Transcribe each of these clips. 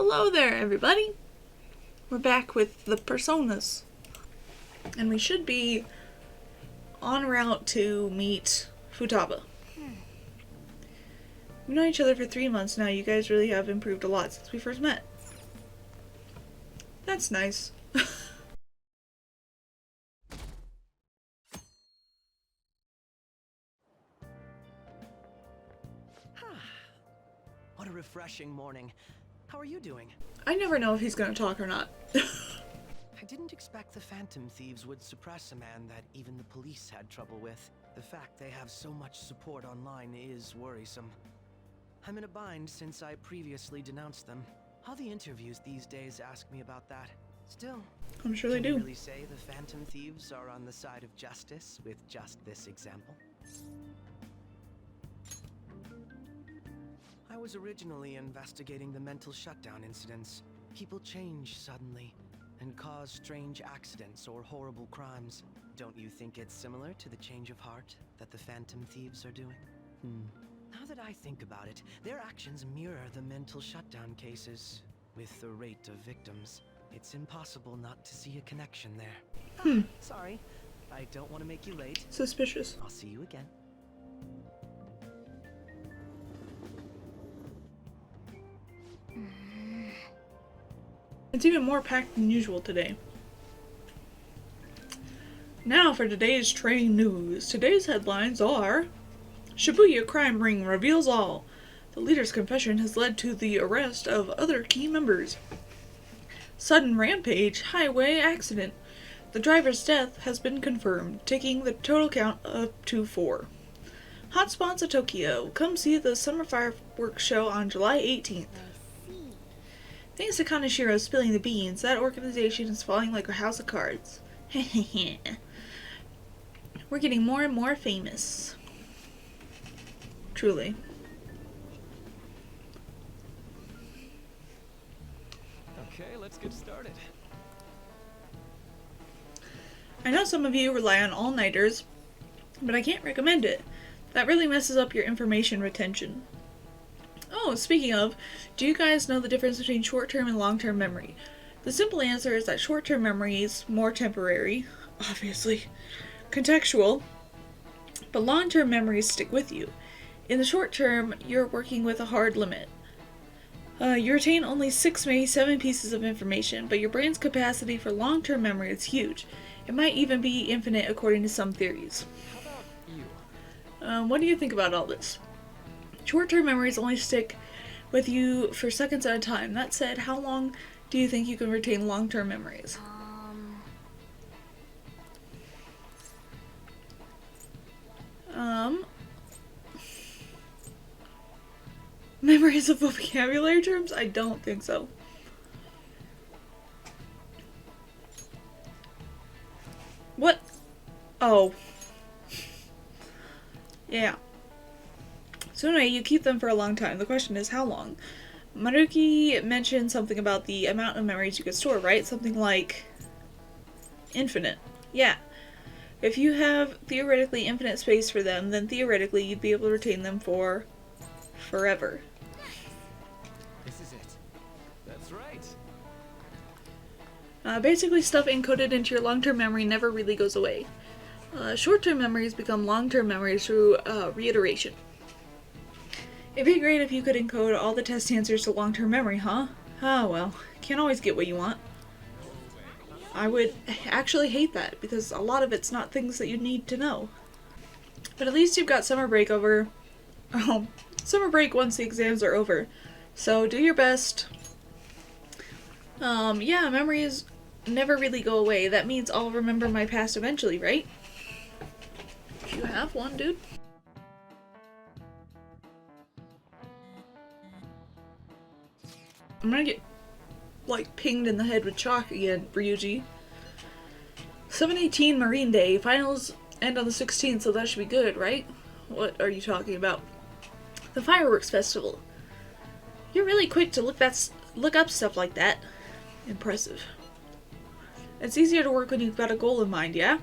Hello there, everybody. We're back with the personas. And we should be en route to meet Futaba. We've known each other for 3 months now. You guys really have improved a lot since we first met. That's nice. What a refreshing morning. How are you doing? I never know if he's gonna talk or not. I didn't expect the Phantom Thieves would suppress a man that even the police had trouble with. The fact they have so much support online is worrisome. I'm in a bind since I previously denounced them. All the interviews these days ask me about that. Still, I'm sure they can do. you really say the Phantom Thieves are on the side of justice with just this example? I was originally investigating the mental shutdown incidents. People change suddenly and cause strange accidents or horrible crimes. Don't you think it's similar to the change of heart that the Phantom Thieves are doing? Now that I think about it, their actions mirror the mental shutdown cases. With the rate of victims, it's impossible not to see a connection there. Sorry, I don't want to make you late. Suspicious. I'll see you again. It's even more packed than usual today. Now for today's train news. Today's headlines are: Shibuya crime ring reveals all. The leader's confession has led to the arrest of other key members. Sudden rampage, highway accident. The driver's death has been confirmed, taking the total count up to 4. Hotspots of Tokyo. Come see the Summer Fireworks Show on July 18th. Thanks to Kaneshiro spilling the beans, that organization is falling like a house of cards. We're getting more and more famous. Truly. Okay, let's get started. I know some of you rely on all-nighters, but I can't recommend it. That really messes up your information retention. Oh, speaking of, do you guys know the difference between short-term and long-term memory? The simple answer is that short-term memory is more temporary, obviously, contextual, but long-term memories stick with you. In the short term, you're working with a hard limit. You retain only 6, maybe 7 pieces of information, but your brain's capacity for long-term memory is huge. It might even be infinite according to some theories. How about you? What do you think about all this? Short-term memories only stick with you for seconds at a time. That said, how long do you think you can retain long-term memories? Memories of vocabulary terms? I don't think so. What? Oh. Yeah. So anyway, you keep them for a long time. The question is, how long? Maruki mentioned something about the amount of memories you could store, right? Something like infinite. Yeah. If you have theoretically infinite space for them, then theoretically you'd be able to retain them for forever. This is it. That's right. Basically, stuff encoded into your long-term memory never really goes away. Short-term memories become long-term memories through reiteration. It'd be great if you could encode all the test answers to long-term memory, huh? Ah, well, can't always get what you want. I would actually hate that, because a lot of it's not things that you need to know. But at least you've got summer break over. Oh, summer break once the exams are over. So do your best. Yeah, memories never really go away. That means I'll remember my past eventually, right? You have one, dude. I'm gonna get, like, pinged in the head with chalk again, Ryuji. 7/18 Marine Day. Finals end on the 16th, so that should be good, right? What are you talking about? The Fireworks Festival. You're really quick to look up stuff like that. Impressive. It's easier to work when you've got a goal in mind, yeah?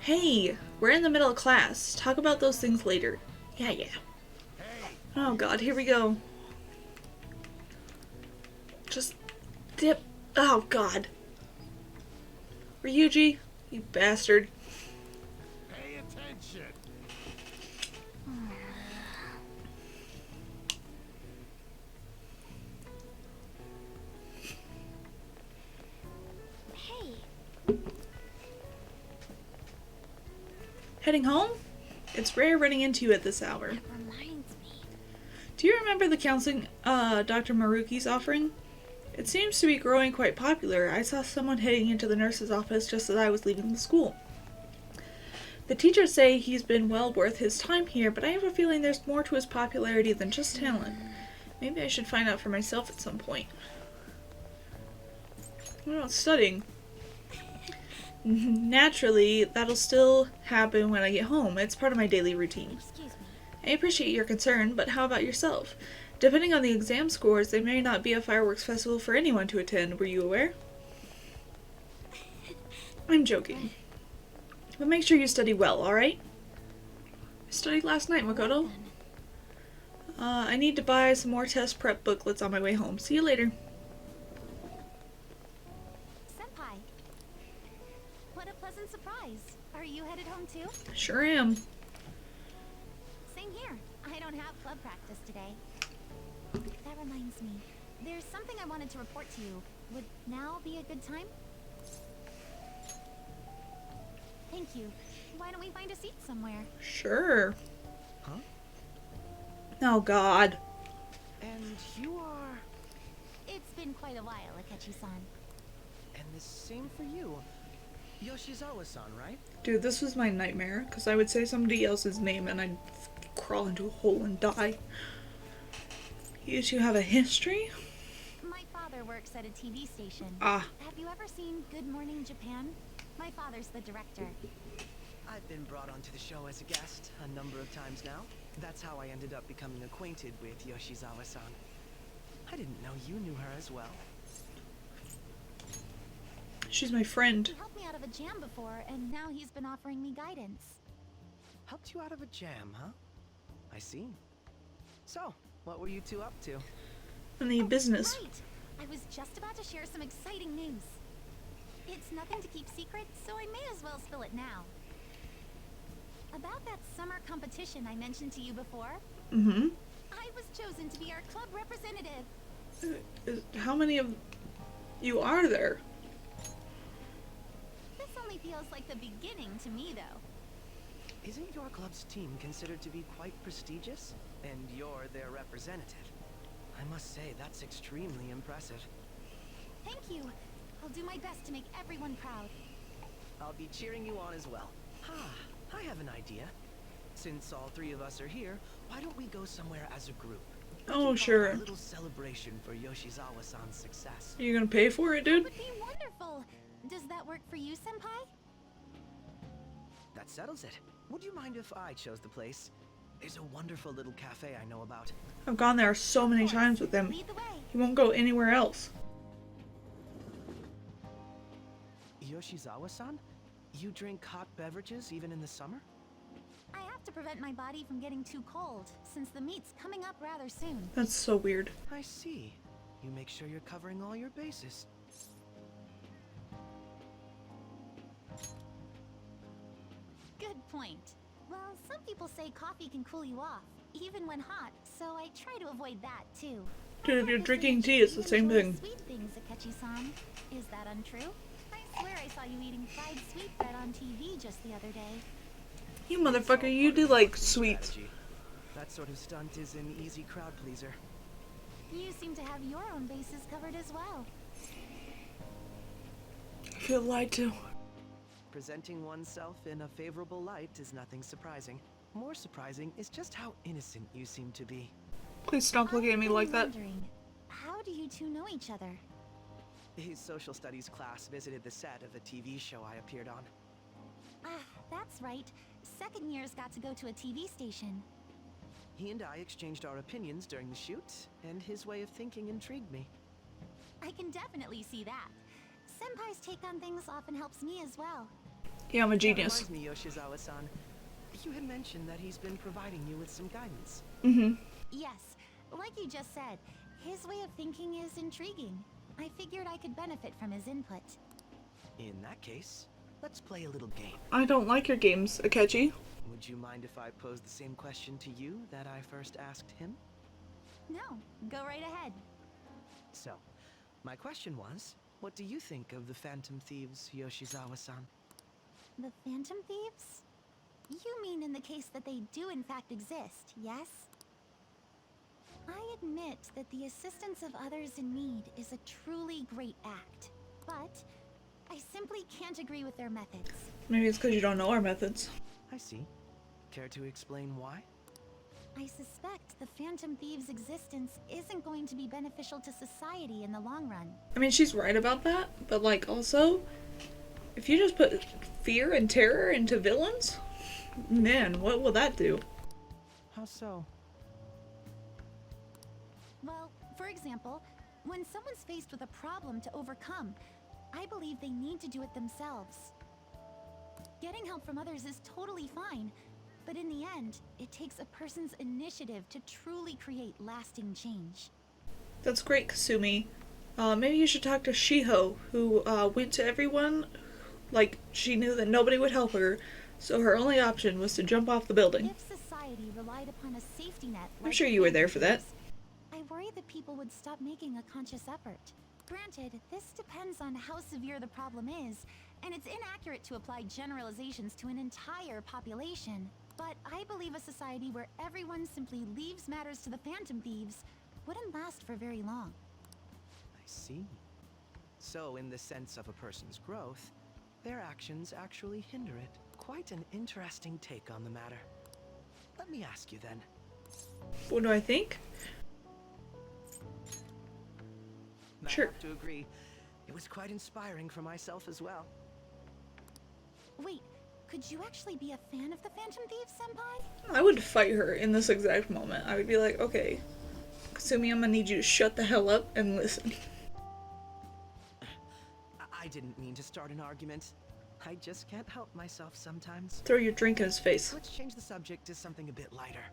Hey, we're in the middle of class. Talk about those things later. Yeah. Oh god, here we go. Just dip. Oh, God. Ryuji, you bastard. Pay attention. Hey, Heading home? It's rare running into you at this hour. it reminds me. Do you remember the counseling Dr. Maruki's offering? It seems to be growing quite popular. I saw someone heading into the nurse's office just as I was leaving the school. The teachers say he's been well worth his time here, but I have a feeling there's more to his popularity than just talent. Maybe I should find out for myself at some point. What about studying? Naturally, that'll still happen when I get home. It's part of my daily routine. Excuse me. I appreciate your concern, but how about yourself? Depending on the exam scores, there may not be a fireworks festival for anyone to attend. Were you aware? I'm joking. But make sure you study well, alright? I studied last night, Makoto. I need to buy some more test prep booklets on my way home. See you later. Senpai. What a pleasant surprise. Are you headed home too? Sure am. Same here. I don't have club practice today. That reminds me. There's something I wanted to report to you. Would now be a good time? Thank you. Why don't we find a seat somewhere? Sure. Huh? Oh, God. And you are... It's been quite a while, Akechi-san. And the same for you. Yoshizawa-san, right? Dude, this was my nightmare, because I would say somebody else's name and I'd crawl into a hole and die. You two have a history? My father works at a TV station. Ah. Have you ever seen Good Morning Japan? My father's the director. I've been brought onto the show as a guest a number of times now. That's how I ended up becoming acquainted with Yoshizawa-san. I didn't know you knew her as well. She's my friend. He helped me out of a jam before, and now he's been offering me guidance. Helped you out of a jam, huh? I see. So, what were you two up to? Any business. Right! I was just about to share some exciting news. It's nothing to keep secret, so I may as well spill it now. About that summer competition I mentioned to you before, Mm-hmm. I was chosen to be our club representative. How many of you are there? This only feels like the beginning to me, though. Isn't your club's team considered to be quite prestigious? And you're their representative. I must say, that's extremely impressive. Thank you. I'll do my best to make everyone proud. I'll be cheering you on as well. I have an idea. Since all three of us are here, why don't we go somewhere as a group? We Oh, can sure. have a little celebration for Yoshizawa-san's success. Are you gonna pay for it, That dude? would be wonderful. Does that work for you, Senpai? That settles it. Would you mind if I chose the place? There's a wonderful little cafe I know about. I've gone there so many times with him. Lead the way. He won't go anywhere else. Yoshizawa-san? You drink hot beverages even in the summer? I have to prevent my body from getting too cold, since the meet's coming up rather soon. That's so weird. I see. You make sure you're covering all your bases. Good point. Well, some people say coffee can cool you off, even when hot, so I try to avoid that too. Dude, if you're drinking tea, it's the same thing. Sweet things, Akechi-san. Is that untrue? I swear I saw you eating fried sweetbread on TV just the other day. You motherfucker, you do like sweets. Strategy. That sort of stunt is an easy crowd pleaser. You seem to have your own bases covered as well. I feel lied to. Presenting oneself in a favorable light is nothing surprising. More surprising is just how innocent you seem to be. Please stop looking at me I'm like that. wondering, how do you two know each other? His social studies class visited the set of a TV show I appeared on. Ah, that's right. Second years got to go to a TV station. He and I exchanged our opinions during the shoot, and his way of thinking intrigued me. I can definitely see that. Senpai's take on things often helps me as well. Yeah, I'm a That genius. reminds me, Yoshizawa-san. You had mentioned that he's been providing you with some guidance. Mm-hmm. Yes, like you just said, His way of thinking is intriguing. I figured I could benefit from his input. In that case, let's play a little game. I don't like your games, Akechi. Would you mind if I posed the same question to you that I first asked him? No, go right ahead. So, my question was, what do you think of the Phantom Thieves, Yoshizawa-san? The Phantom Thieves? You mean in the case that they do in fact exist, yes? I admit that the assistance of others in need is a truly great act, but I simply can't agree with their methods. Maybe it's because you don't know our methods. I see. Care to explain why? I suspect the Phantom Thieves' existence isn't going to be beneficial to society in the long run. I mean, she's right about that, but like also, if you just put fear and terror into villains, man, what will that do? How so? Well, for example, when someone's faced with a problem to overcome, I believe they need to do it themselves. Getting help from others is totally fine, but in the end, it takes a person's initiative to truly create lasting change. That's great, Kasumi. Maybe you should talk to Shiho, who went to everyone like she knew that nobody would help her, so her only option was to jump off the building. If society relied upon a safety net, I'm sure you were there for that. I worry that people would stop making a conscious effort. Granted, this depends on how severe the problem is, and it's inaccurate to apply generalizations to an entire population. But I believe a society where everyone simply leaves matters to the Phantom Thieves wouldn't last for very long. I see. So, in the sense of a person's growth, their actions actually hinder it. Quite an interesting take on the matter. Let me ask you then. What do I think? Sure. I have to agree. It was quite inspiring for myself as well. Wait, could you actually be a fan of the Phantom Thieves, Senpai? I would fight her in this exact moment. I would be like, okay, Kasumi, I'm gonna need you to shut the hell up and listen. I didn't mean to start an argument. I just can't help myself sometimes. Throw your drink in his face. Let's change the subject to something a bit lighter.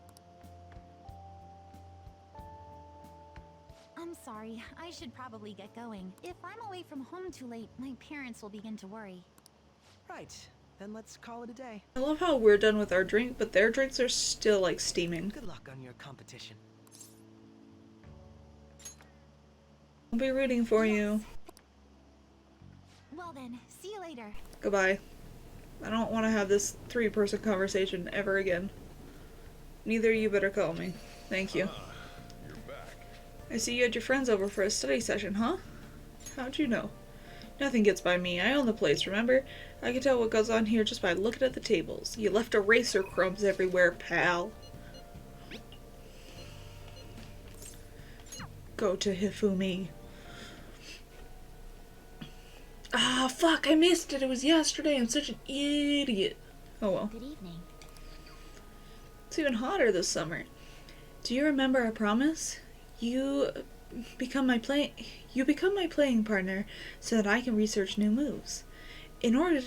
I'm sorry, I should probably get going. If I'm away from home too late, my parents will begin to worry. Right, then let's call it a day. I love how we're done with our drink, but their drinks are still like steaming. Good luck on your competition. I'll be rooting for you. Well then, see you later. Goodbye. I don't want to have this three-person conversation ever again. Neither you better call me. Thank you. You're back. I see you had your friends over for a study session, huh? How'd you know? Nothing gets by me. I own the place, remember? I can tell what goes on here just by looking at the tables. You left eraser crumbs everywhere, pal. Go to Hifumi. Ah, fuck, I missed it. It was yesterday. I'm such an idiot. Oh well. Good evening. It's even hotter this summer. Do you remember our promise? You become my playing partner so that I can research new moves. In order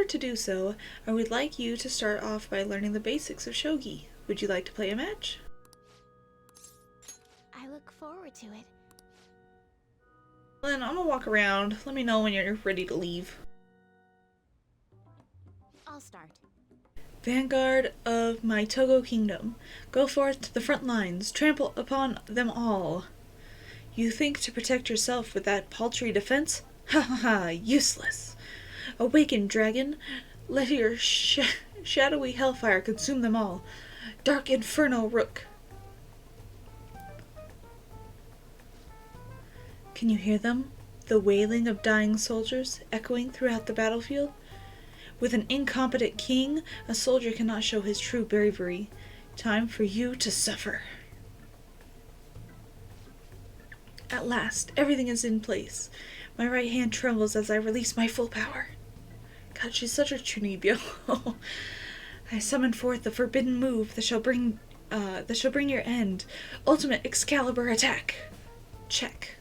to do so, I would like you to start off by learning the basics of shogi. Would you like to play a match? I look forward to it. Well, then I'm gonna walk around. Let me know when you're ready to leave. I'll start. Vanguard of my Togo kingdom, go forth to the front lines, trample upon them all. You think to protect yourself with that paltry defense? Ha ha ha, useless. Awaken, dragon, let your shadowy hellfire consume them all. Dark inferno rook. Can you hear them? The wailing of dying soldiers echoing throughout the battlefield? With an incompetent king, a soldier cannot show his true bravery. Time for you to suffer. At last, everything is in place. My right hand trembles as I release my full power. God, she's such a Chunibyo. I summon forth the forbidden move that shall bring your end. Ultimate Excalibur attack. Check.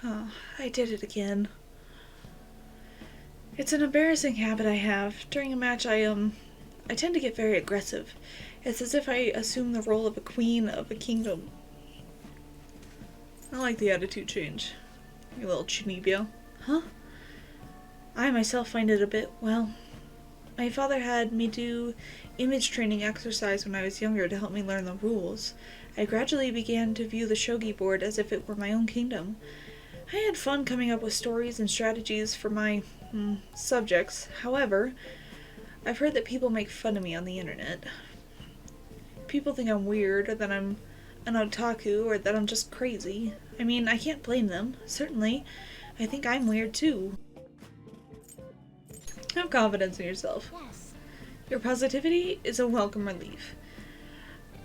Oh, I did it again. It's an embarrassing habit I have. During a match, I I tend to get very aggressive. It's as if I assume the role of a queen of a kingdom. I like the attitude change. You little chinibio. Huh? I myself find it a bit, well... My father had me do image training exercise when I was younger to help me learn the rules. I gradually began to view the shogi board as if it were my own kingdom. I had fun coming up with stories and strategies for my, subjects. However, I've heard that people make fun of me on the internet. People think I'm weird, or that I'm an otaku, or that I'm just crazy. I mean, I can't blame them. Certainly, I think I'm weird too. Have confidence in yourself. Yes. Your positivity is a welcome relief.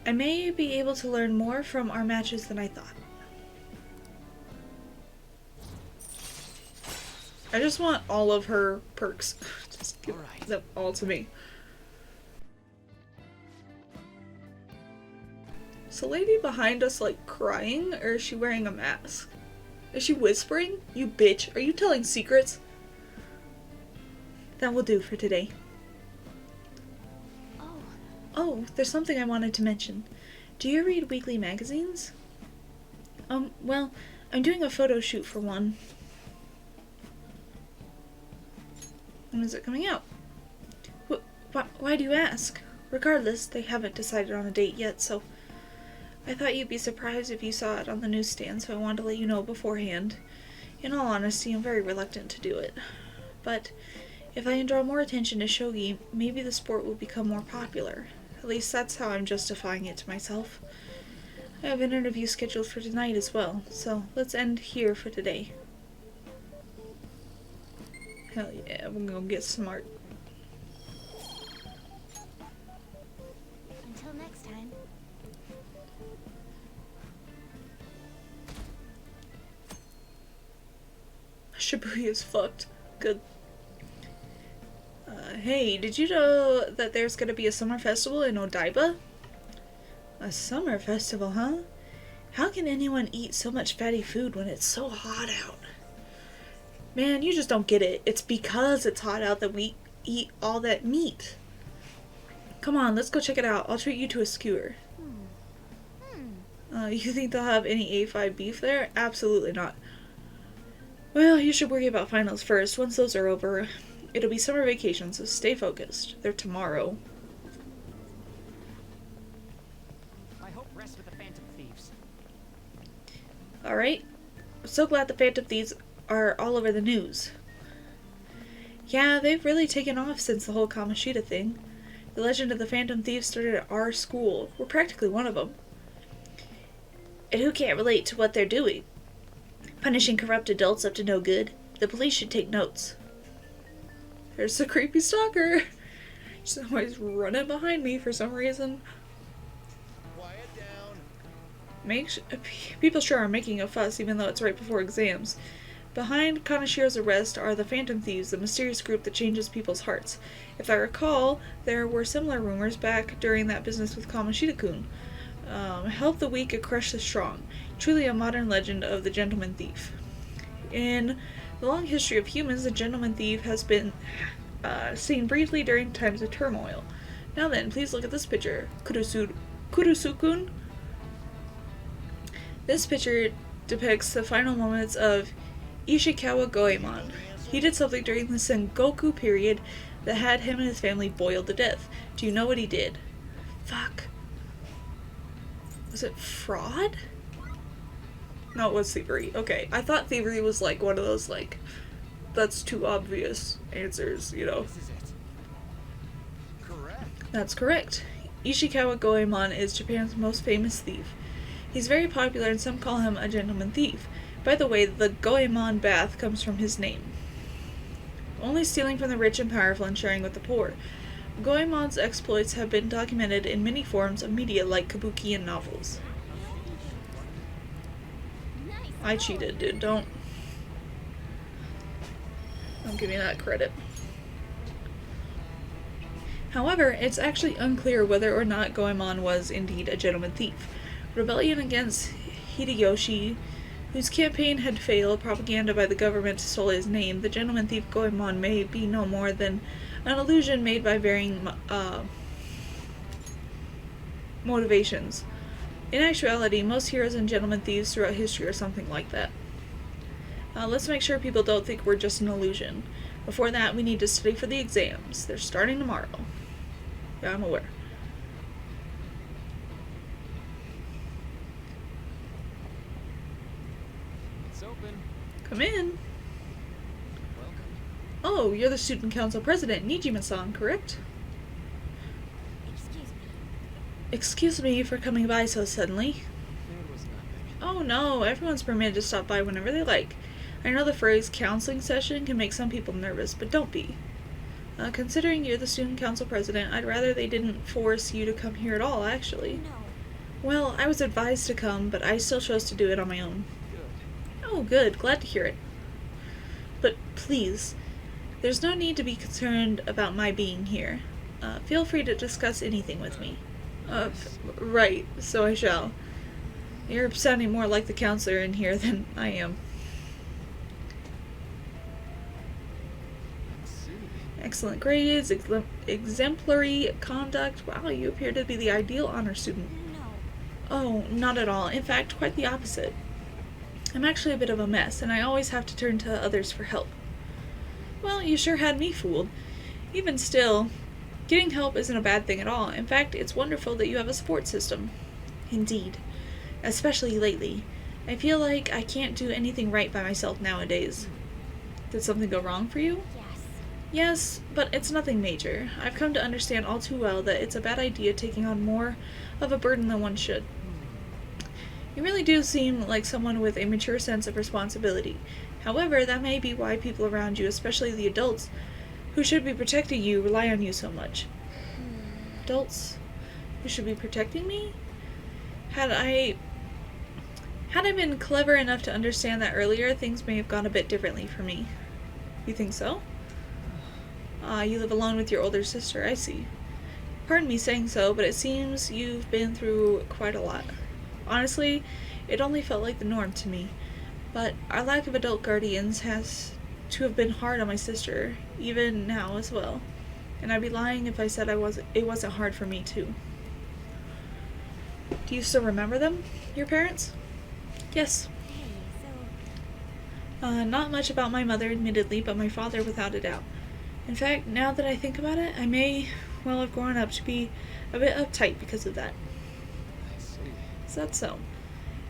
I may be able to learn more from our matches than I thought. I just want all of her perks. Just give them all to me. Is the lady behind us like crying, or is she wearing a mask? Is she whispering? You bitch, are you telling secrets? That will do for today. Oh, there's something I wanted to mention. Do you read weekly magazines? Well, I'm doing a photo shoot for one. When is it coming out? Why do you ask? Regardless, they haven't decided on a date yet, so... I thought you'd be surprised if you saw it on the newsstand, so I wanted to let you know beforehand. In all honesty, I'm very reluctant to do it. But... if I can draw more attention to shogi, maybe the sport will become more popular. At least that's how I'm justifying it to myself. I have an interview scheduled for tonight as well, so let's end here for today. Hell yeah, we're gonna get smart. Until next time. Shibuya's fucked. Good. Hey, did you know that there's gonna be a summer festival in Odaiba? A summer festival, huh? How can anyone eat so much fatty food when it's so hot out? Man, you just don't get it. It's because it's hot out that we eat all that meat. Come on, let's go check it out. I'll treat you to a skewer. You think they'll have any A5 beef there? Absolutely not. Well, you should worry about finals first. Once those are over, it'll be summer vacation, so stay focused. They're tomorrow. I hope rest with the Phantom Thieves. Alright. I'm so glad the Phantom Thieves are all over the news. Yeah, they've really taken off since the whole Kamoshida thing. The legend of the Phantom Thieves started at our school. We're practically one of them. And who can't relate to what they're doing? Punishing corrupt adults up to no good. The police should take notes. There's the creepy stalker. She's always running behind me for some reason. Quiet down. People sure are making a fuss even though it's right before exams. Behind Kanashiro's arrest are the Phantom Thieves, the mysterious group that changes people's hearts. If I recall, there were similar rumors back during that business with Kamoshida-kun. Help the weak and crush the strong. Truly a modern legend of the gentleman thief. In the long history of humans, the gentleman thief has been seen briefly during times of turmoil. Now then, please look at this picture. Kurusu-kun? This picture depicts the final moments of Ishikawa Goemon. He did something during the Sengoku period that had him and his family boiled to death. Do you know what he did? Fuck. Was it fraud? No, it was thievery. Okay, I thought thievery was like one of those, like, that's too obvious answers, you know. This is it. Correct. That's correct. Ishikawa Goemon is Japan's most famous thief. He's very popular and some call him a gentleman thief. By the way, the Goemon bath comes from his name. Only stealing from the rich and powerful and sharing with the poor. Goemon's exploits have been documented in many forms of media like kabuki and novels. I cheated, dude. Don't give me that credit. However, it's actually unclear whether or not Goemon was indeed a gentleman thief. Rebellion against Hideyoshi, whose campaign had failed, propaganda by the government to sully his name, the gentleman thief Goemon may be no more than An illusion made by varying motivations. In actuality, most heroes and gentlemen thieves throughout history are something like that. Let's make sure people don't think we're just an illusion. Before that, we need to study for the exams. They're starting tomorrow. Yeah, I'm aware. It's open. Come in. Welcome. Oh, you're the student council president, Nijima-san, correct? Excuse me. Excuse me for coming by so suddenly. It was nothing. Oh no, everyone's permitted to stop by whenever they like. I know the phrase counseling session can make some people nervous, but don't be. Considering you're the student council president, I'd rather they didn't force you to come here at all, actually. No. Well, I was advised to come, but I still chose to do it on my own. Good. Oh, good. Glad to hear it. But please, there's no need to be concerned about my being here. Feel free to discuss anything with me. Right, so I shall. You're sounding more like the counselor in here than I am. Let's see. Excellent grades, exemplary conduct. Wow, you appear to be the ideal honor student. No. Oh, not at all. In fact, quite the opposite. I'm actually a bit of a mess, and I always have to turn to others for help. Well, you sure had me fooled. Even still, getting help isn't a bad thing at all. In fact, it's wonderful that you have a support system. Indeed. Especially lately. I feel like I can't do anything right by myself nowadays. Did something go wrong for you? Yes. Yes, but it's nothing major. I've come to understand all too well that it's a bad idea taking on more of a burden than one should. You really do seem like someone with a mature sense of responsibility. However, that may be why people around you, especially the adults who should be protecting you, rely on you so much. Adults who should be protecting me? Had I been clever enough to understand that earlier, things may have gone a bit differently for me. You think so? You live alone with your older sister, I see. Pardon me saying so, but it seems you've been through quite a lot. Honestly, it only felt like the norm to me. But our lack of adult guardians has to have been hard on my sister, even now as well. And I'd be lying if I said it wasn't hard for me too. Do you still remember them? Your parents? Yes. Hey, so... Not much about my mother, admittedly, but my father without a doubt. In fact, now that I think about it, I may well have grown up to be a bit uptight because of that. I see. Is that so?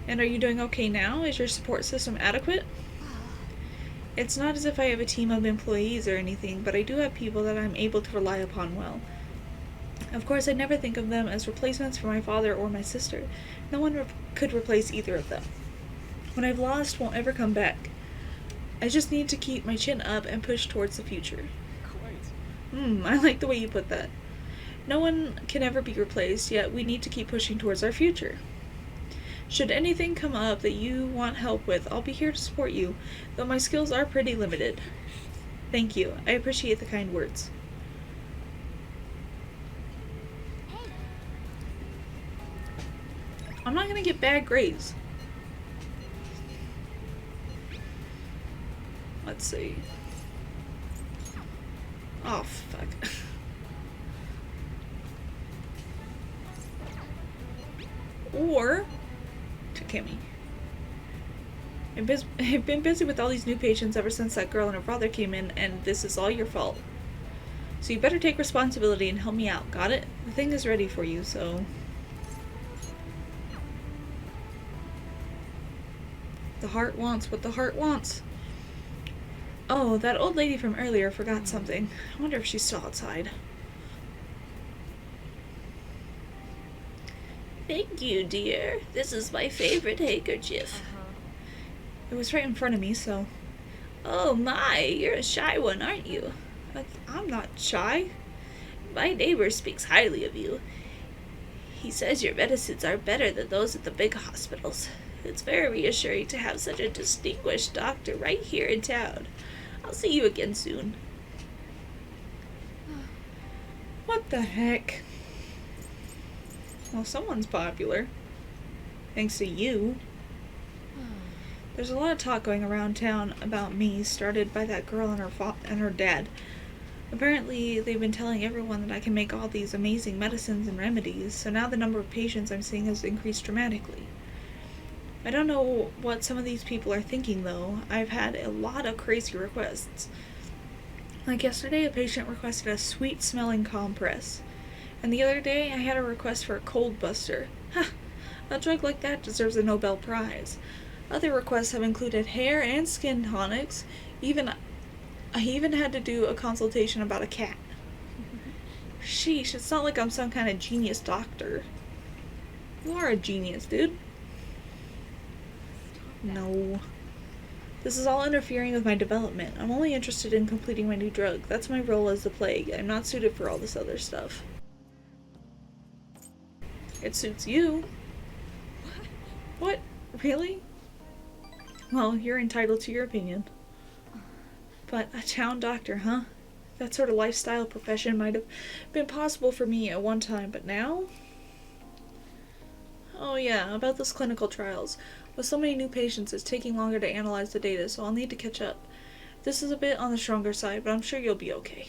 And are you doing okay now? Is your support system adequate? It's not as if I have a team of employees or anything, but I do have people that I'm able to rely upon well. Of course, I never think of them as replacements for my father or my sister. No one could replace either of them. What I've lost won't ever come back. I just need to keep my chin up and push towards the future. Quite. I like the way you put that. No one can ever be replaced, yet we need to keep pushing towards our future. Should anything come up that you want help with, I'll be here to support you, though my skills are pretty limited. Thank you. I appreciate the kind words. Hey, I'm not gonna get bad grades. Let's see. Oh, fuck. Or to Kimmy. I've been busy with all these new patients ever since that girl and her father came in, and this is all your fault. So you better take responsibility and help me out, got it? The thing is ready for you, so... The heart wants what the heart wants. Oh, that old lady from earlier forgot something. I wonder if she's still outside. Thank you, dear. This is my favorite handkerchief. It was right in front of me, so... Oh my, you're a shy one, aren't you? I'm not shy. My neighbor speaks highly of you. He says your medicines are better than those at the big hospitals. It's very reassuring to have such a distinguished doctor right here in town. I'll see you again soon. What the heck? Well, someone's popular. Thanks to you. There's a lot of talk going around town about me, started by that girl and her dad. Apparently, they've been telling everyone that I can make all these amazing medicines and remedies, so now the number of patients I'm seeing has increased dramatically. I don't know what some of these people are thinking, though. I've had a lot of crazy requests. Like yesterday, a patient requested a sweet-smelling compress. And the other day, I had a request for a cold buster. Ha! A drug like that deserves a Nobel Prize. Other requests have included hair and skin tonics. I even had to do a consultation about a cat. Sheesh, it's not like I'm some kind of genius doctor. You are a genius, dude. No. This is all interfering with my development. I'm only interested in completing my new drug. That's my role as the plague. I'm not suited for all this other stuff. It suits you. What? Really? Well, you're entitled to your opinion. But a town doctor, huh? That sort of lifestyle profession might have been possible for me at one time, but now? Oh yeah, about those clinical trials. With so many new patients, it's taking longer to analyze the data, so I'll need to catch up. This is a bit on the stronger side, but I'm sure you'll be okay.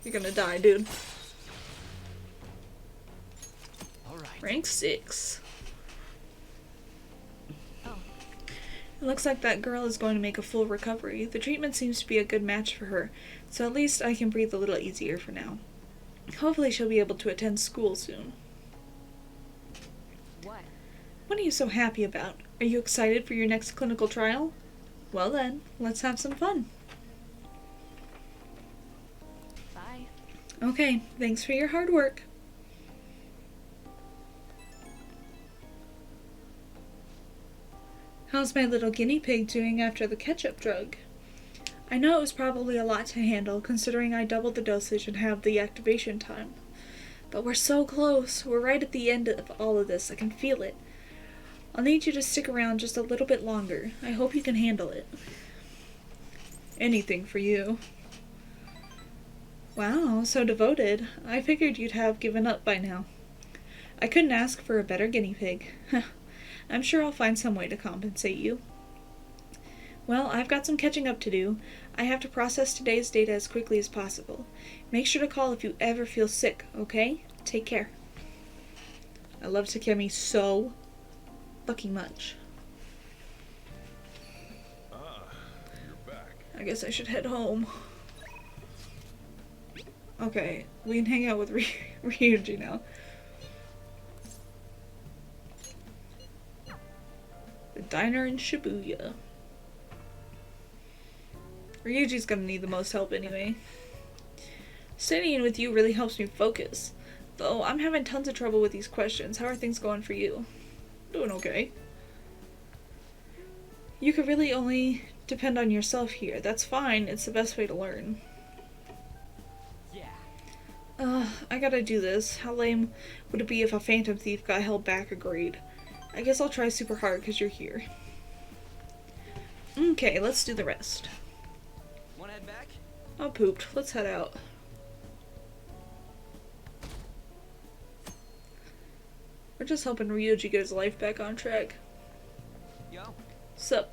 You're gonna die, dude. All right. Rank 6. Oh. It looks like that girl is going to make a full recovery. The treatment seems to be a good match for her, so at least I can breathe a little easier for now. Hopefully she'll be able to attend school soon. What? What are you so happy about? Are you excited for your next clinical trial? Well then, let's have some fun. Bye. Okay, thanks for your hard work. How's my little guinea pig doing after the ketchup drug? I know it was probably a lot to handle, considering I doubled the dosage and have the activation time. But we're so close. We're right at the end of all of this. I can feel it. I'll need you to stick around just a little bit longer. I hope you can handle it. Anything for you. Wow, so devoted. I figured you'd have given up by now. I couldn't ask for a better guinea pig. I'm sure I'll find some way to compensate you. Well, I've got some catching up to do. I have to process today's data as quickly as possible. Make sure to call if you ever feel sick, okay? Take care. I love Takemi so fucking much. You're back. I guess I should head home. Okay, we can hang out with Ryuji now. The diner in Shibuya. Ryuji's gonna need the most help anyway. Studying with you really helps me focus. Though I'm having tons of trouble with these questions. How are things going for you? Doing okay. You could really only depend on yourself here. That's fine. It's the best way to learn. Yeah. I gotta do this. How lame would it be if a phantom thief got held back a grade? I guess I'll try super hard because you're here. Okay, let's do the rest. Wanna head back? Oh, pooped. Let's head out. We're just helping Ryuji get his life back on track. Yo. Sup?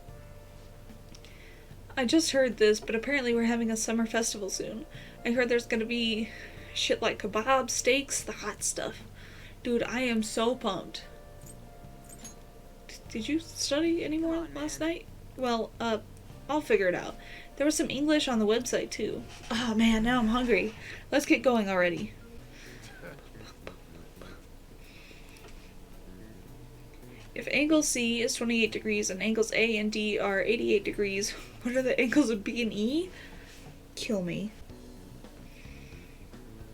I just heard this, but apparently we're having a summer festival soon. I heard there's gonna be shit like kebabs, steaks, the hot stuff. Dude, I am so pumped. Did you study anymore last night? Well, I'll figure it out. There was some English on the website too. Oh man, now I'm hungry. Let's get going already. If angle C is 28 degrees and angles A and D are 88 degrees, what are the angles of B and E? Kill me.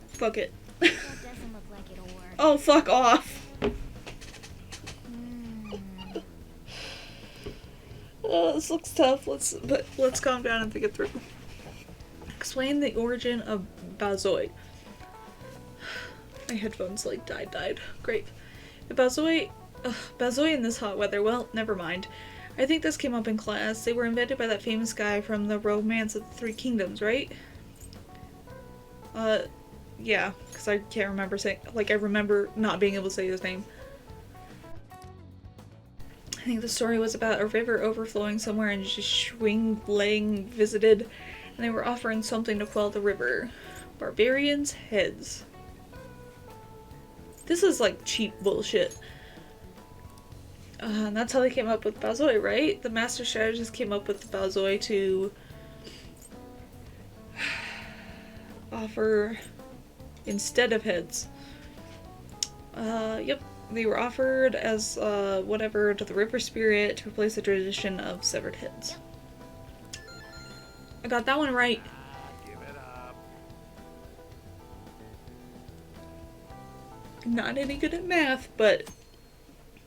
Fuck it. That doesn't look like it'll work. Oh, fuck off. Oh, this looks tough. Let's calm down and think it through. Explain the origin of Bazoi. My headphones like died. Great. Bazoi in this hot weather. Well, never mind. I think this came up in class. They were invented by that famous guy from the Romance of the Three Kingdoms, right? Yeah, because I can't remember saying, like, I remember not being able to say his name. I think the story was about a river overflowing somewhere and Xwingling visited and they were offering something to quell the river. Barbarians' heads. This is like cheap bullshit. And that's how they came up with Bazoi, right? The master strategist came up with the Bazoi to offer instead of heads. Yep. They were offered as whatever to the river spirit to replace the tradition of severed heads. I got that one right. Give it up. Not any good at math, but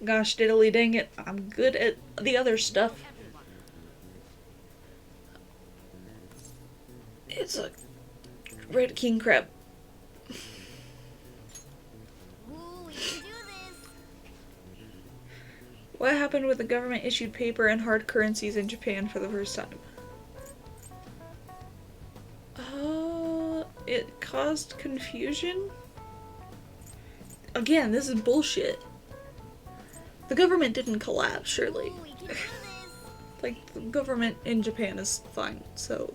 gosh diddly dang it, I'm good at the other stuff. It's a red king crab. Ooh, we can do this. What happened when the government issued paper and hard currencies in Japan for the first time? It caused confusion? Again, this is bullshit. The government didn't collapse, surely. Ooh, we can do this. Like, the government in Japan is fine, so...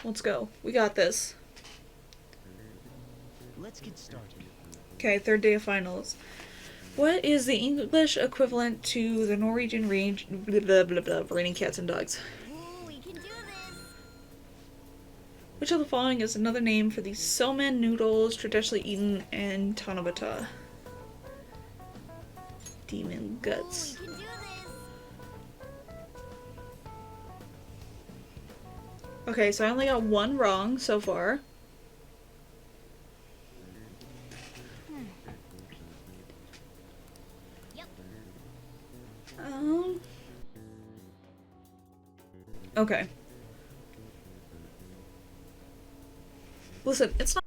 Let's go. We got this. Let's get started. Okay, third day of finals. What is the English equivalent to the Norwegian range... blah blah blah blah, raining cats and dogs? Ooh, we can do this. Which of the following is another name for these somen noodles traditionally eaten in Tanabata? Demon guts. Ooh, we can do this. Okay, so I only got one wrong so far. Yep. Okay. Listen, it's not.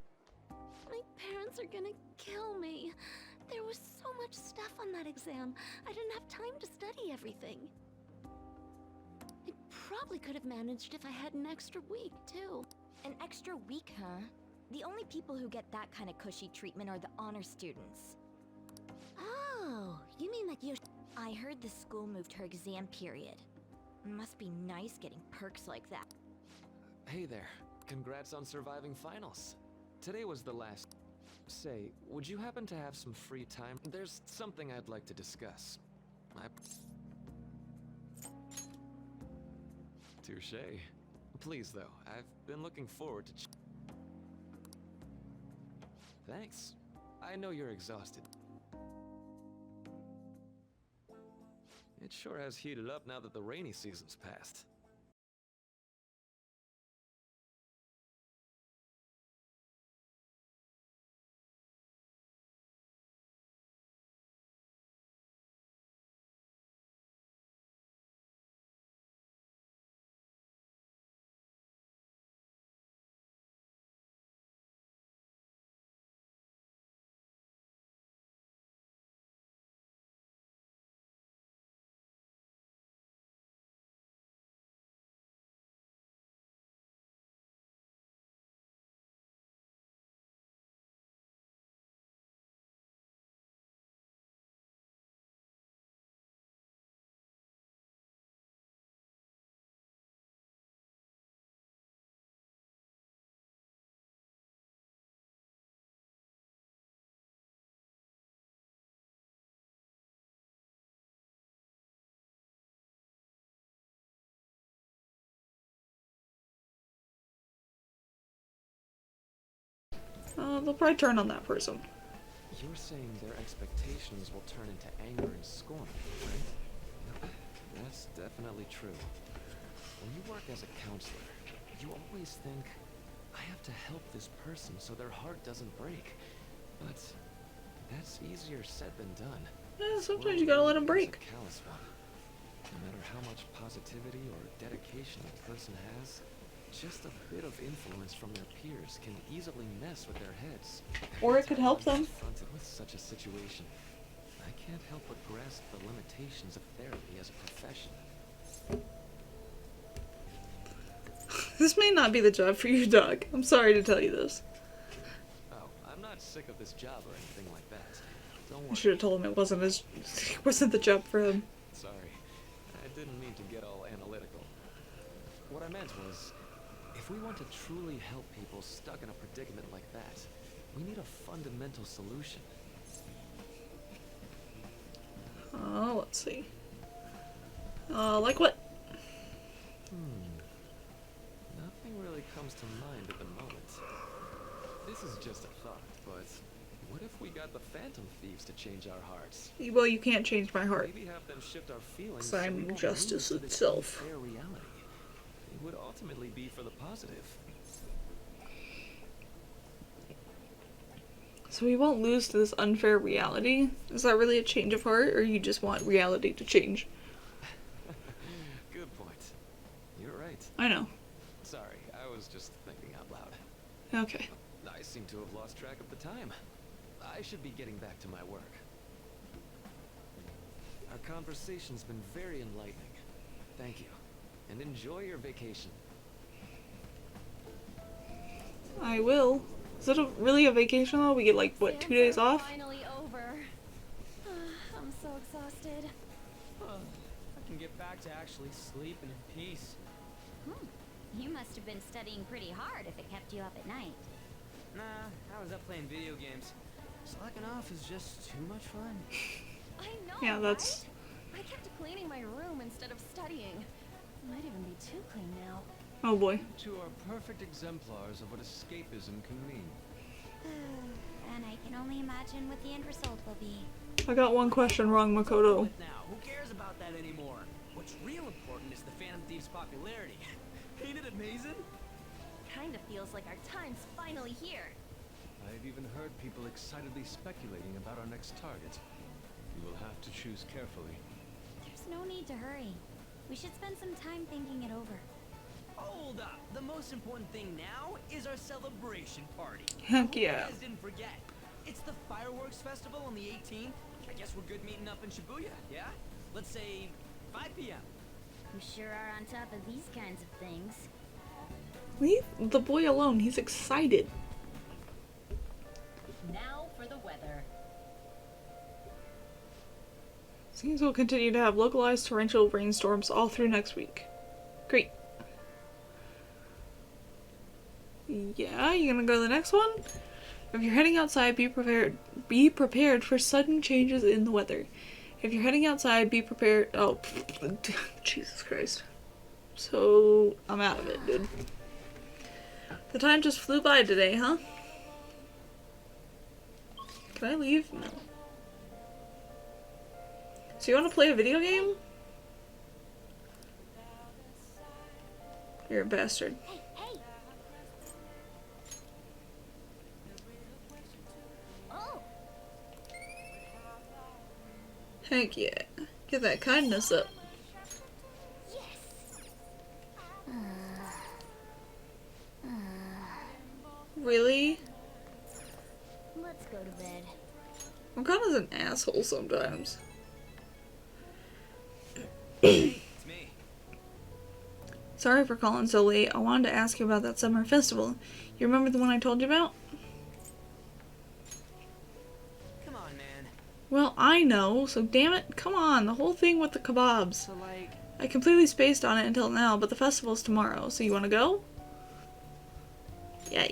My parents are gonna kill me. There was so much stuff on that exam. I didn't have time to study everything. I probably could have managed if I had an extra week, too. An extra week, huh? The only people who get that kind of cushy treatment are the honor students. Oh, you mean that you... I heard the school moved her exam period. Must be nice getting perks like that. Hey there. Congrats on surviving finals. Today was the last. Say, would you happen to have some free time? There's something I'd like to discuss. Touché. Please, though, I've been looking forward to Thanks. I know you're exhausted. It sure has heated up now that the rainy season's passed. They'll probably turn on that person. You're saying their expectations will turn into anger and scorn, right? That's definitely true. When you work as a counselor, you always think, I have to help this person so their heart doesn't break. But that's easier said than done. Yeah, sometimes you gotta let them break. It's a callous one. No matter how much positivity or dedication a person has, just a bit of influence from their peers can easily mess with their heads. Or it could help them. Confronted with such a situation, I can't help but grasp the limitations of therapy as a profession. This may not be the job for you, Doug. I'm sorry to tell you this. Oh, I'm not sick of this job or anything like that. Don't I worry. should have told him it wasn't the job for him. Sorry, I didn't mean to get all analytical. I meant was, if we want to truly help people stuck in a predicament like that, we need a fundamental solution. Let's see. Like what? Nothing really comes to mind at the moment. This is just a thought, but what if we got the Phantom Thieves to change our hearts? Well, you can't change my heart. Maybe have them shift our feelings 'Cause I'm so we won't justice lose to this itself. unfair reality. It would ultimately be for the positive. So we won't lose to this unfair reality? Is that really a change of heart, or you just want reality to change? Good point. You're right. I know. Sorry, I was just thinking out loud. Okay. I seem to have lost track of the time. I should be getting back to my work. Our conversation's been very enlightening. Thank you. And enjoy your vacation. I will. Is it really a vacation though? We get like, what, 2 days off? Finally over. I'm so exhausted. I can get back to actually sleeping in peace. You must have been studying pretty hard if it kept you up at night. Nah, I was up playing video games. Slacking off is just too much fun. I know, Yeah, that's... right? I kept cleaning my room instead of studying. Might even be too clean now. Oh boy. Two are perfect exemplars of what escapism can mean. And I can only imagine what the end result will be. I got one question wrong, Makoto. But now, who cares about that anymore? What's real important is the Phantom Thieves' popularity. Ain't it amazing? Kind of feels like our time's finally here. I've even heard people excitedly speculating about our next target. You will have to choose carefully. There's no need to hurry. We should spend some time thinking it over. Hold up! The most important thing now is our celebration party. Heck I yeah. hope you guys didn't forget. It's the fireworks festival on the 18th. I guess we're good meeting up in Shibuya, yeah? Let's say 5 p.m. You sure are on top of these kinds of things. Leave the boy alone. He's excited. Now for the weather. Seems we'll continue to have localized torrential rainstorms all through next week. Great. Yeah, you gonna go to the next one? If you're heading outside, be prepared. Be prepared for sudden changes in the weather. If you're heading outside, be prepared. Oh, Jesus Christ. So, I'm out of it, dude. The time just flew by today, huh? Can I leave? No. So you want to play a video game? You're a bastard. Hey, hey! Oh! Heck yeah. Get that kindness up. Yes! Really? Let's go to bed. Makana's an asshole sometimes. It's me. Sorry for calling so late. I wanted to ask you about that summer festival. You remember the one I told you about? Come on, man. Well, I know, so damn it, come on, the whole thing with the kebabs. So, like, I completely spaced on it until now, but the festival's tomorrow, so you wanna go? Yeah.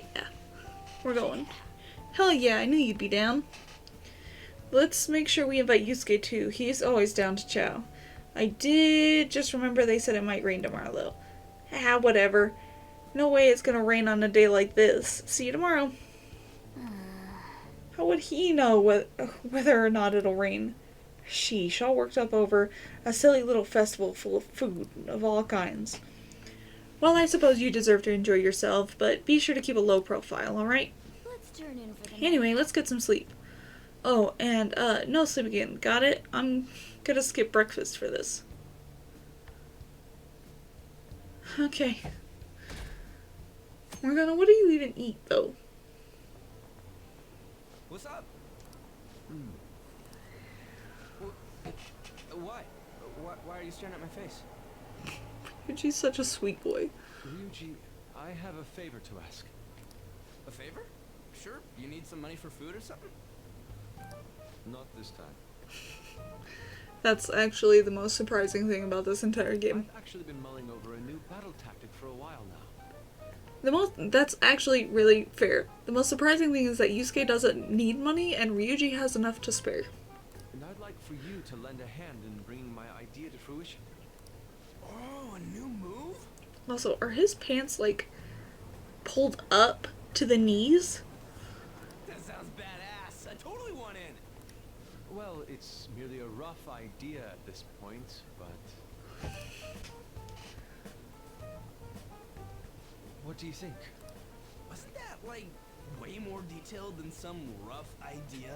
We're going. Hell yeah, I knew you'd be down. Let's make sure we invite Yusuke too. He's always down to chow. I did just remember they said it might rain tomorrow though. Ah, whatever. No way it's gonna rain on a day like this. See you tomorrow. How would he know whether or not it'll rain? Sheesh, all worked up over a silly little festival full of food of all kinds. Well, I suppose you deserve to enjoy yourself, but be sure to keep a low profile, alright? Let's turn in for the Anyway, let's get some sleep. Oh, and, no sleep again. Got it? I'm gonna skip breakfast for this. Okay. What do you even eat, though? what's up? Why? Why are you staring at my face? Ryuji's such a sweet boy. Ryuji, I have a favor to ask. A favor? Sure. You need some money for food or something? Not this time. That's actually the most surprising thing about this entire game. I've actually been mulling over a new battle tactic for a while now. That's actually really fair. The most surprising thing is that Yusuke doesn't need money and Ryuji has enough to spare. And I'd like for you to lend a hand in bringing my idea to fruition. Oh, a new move? Also, are his pants like pulled up to the knees? That sounds badass. I totally want in. Well, it's merely a rough idea at this point, but... What do you think? Wasn't that, like, way more detailed than some rough idea?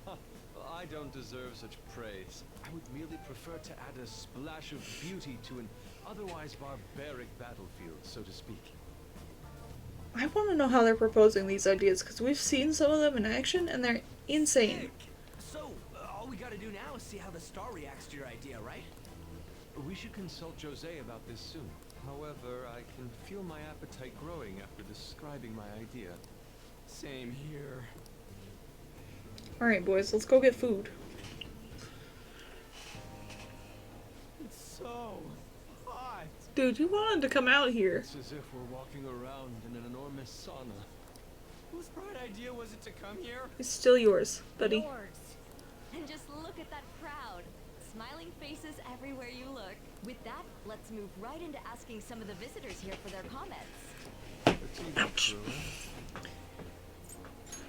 Huh. Well, I don't deserve such praise. I would merely prefer to add a splash of beauty to an otherwise barbaric battlefield, so to speak. I want to know how they're proposing these ideas because we've seen some of them in action and they're insane. Sick. So, all we gotta do now is see how the star reacts to your idea, right? We should consult Jose about this soon. However, I can feel my appetite growing after describing my idea. Same here. Alright, boys, let's go get food. It's so hot. Dude, you wanted to come out here. It's as if we're walking around in an enormous sauna. Whose bright idea was it to come here? It's still yours, buddy. Yours. And just look at that crowd. Smiling faces everywhere you look. With that, let's move right into asking some of the visitors here for their comments. It's even truer.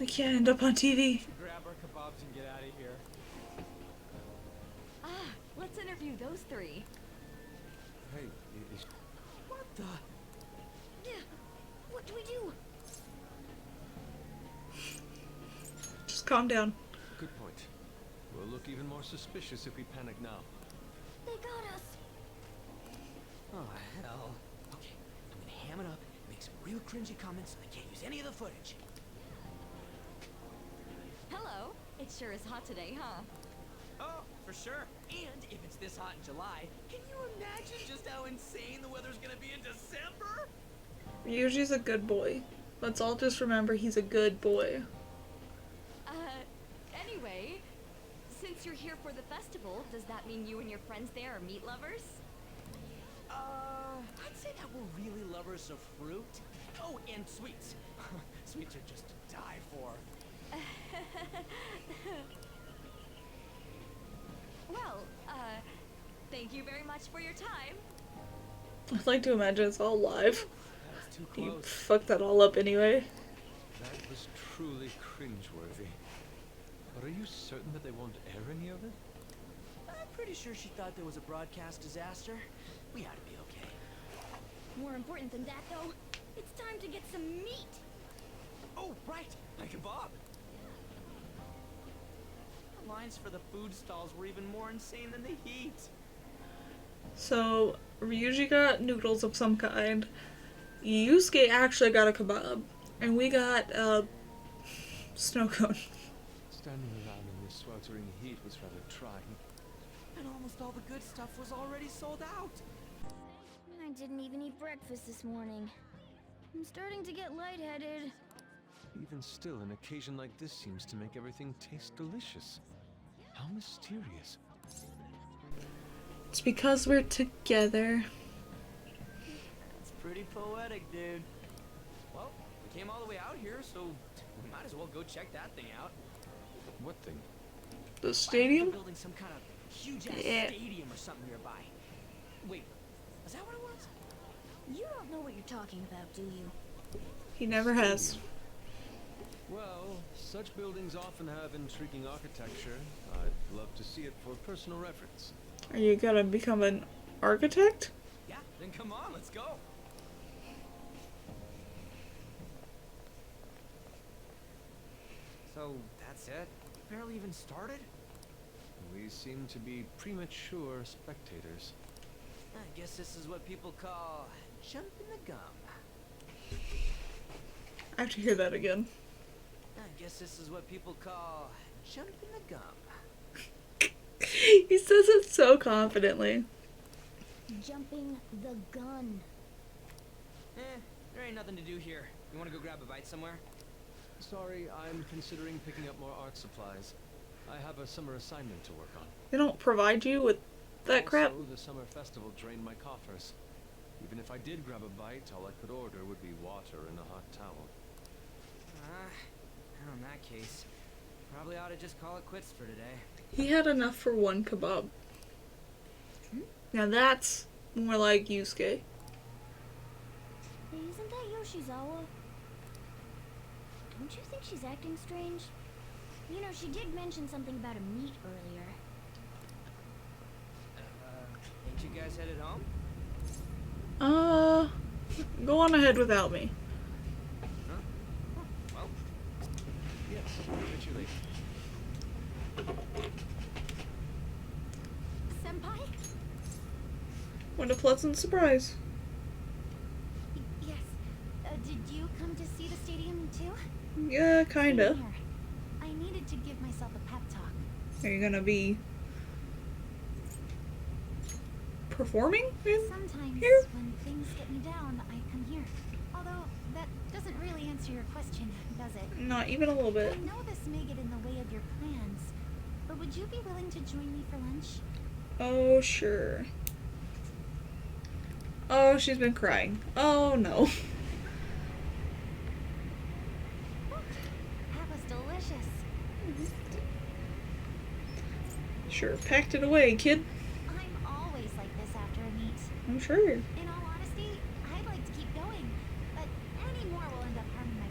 We can't end up on TV. Grab our kebabs and get out of here. Ah, let's interview those three. Hey, What the? Yeah, what do we do? Just calm down. good point. We'll look even more suspicious if we panic now. They got us. Oh, hell. Okay, I'm gonna ham it up, make some real cringy comments so they can't use any of the footage. Hello. It sure is hot today, huh? Oh, for sure. And if it's this hot in July, can you imagine just how insane the weather's gonna be in December? Ryuji's a good boy. Let's all just remember he's a good boy. Anyway, since you're here for the festival, does that mean you and your friends there are meat lovers? I'd say that we're really lovers of fruit. Oh, and sweets. Sweets are just to die for. Well, thank you very much for your time. I'd like to imagine it's all live. That was too You close. fucked that all up anyway. That was truly cringeworthy. But are you certain that they won't air any of it? I'm pretty sure she thought there was a broadcast disaster. We ought to be okay. More important than that, though, it's time to get some meat. Oh, right, my kebab. The lines for the food stalls were even more insane than the heat. So, Ryuji got noodles of some kind. Yusuke actually got a kebab. And we got a snow cone. Standing around in this sweltering heat was rather trying. And almost all the good stuff was already sold out. I didn't even eat breakfast this morning. I'm starting to get lightheaded. Even still, an occasion like this seems to make everything taste delicious. How mysterious. It's because we're together. That's pretty poetic, dude. Well, we came all the way out here, so we might as well go check that thing out. What thing? The They're stadium? building some kind of huge-ass Yeah. stadium or something nearby. Wait, is that what it was? You don't know what you're talking about, do you? He never has. Well, such buildings often have intriguing architecture. I'd love to see it for personal reference. Are you gonna become an architect? Yeah, then come on, let's go. So, that's it? Barely even started? We seem to be premature spectators. I guess this is what people call jumping the gum. I have to hear that again. I guess this is what people call jumping the gum. He says it so confidently. Jumping the gun. There ain't nothing to do here. You wanna go grab a bite somewhere? Sorry, I'm considering picking up more art supplies. I have a summer assignment to work on. They don't provide you with that crap? Also, the summer festival drained my coffers. Even if I did grab a bite, all I could order would be water and a hot towel. In that case, probably ought to just call it quits for today. He had enough for one kebab. Now that's more like Yusuke. Hey, isn't that Yoshizawa? Don't you think she's acting strange? You know, she did mention something about a meet earlier. Ain't you guys headed home? Go on ahead without me. Huh? Well, Yes, eventually. Senpai? What a pleasant surprise. Yes. Did you come to see the stadium too? Yeah, kinda. Same here. I needed to give myself a pep talk. Are you gonna be performing in Sometimes here? when things get me down, I come here. Although that doesn't really answer your question, does it? Not even a little bit. I know this may get in the way of your plans, but would you be willing to join me for lunch? Oh, sure. Oh, she's been crying. Oh, no. That was delicious. Sure, packed it away, kid. I'm always like this after a meet. I'm sure. In all honesty, I'd like to keep going, but any more will end up harming my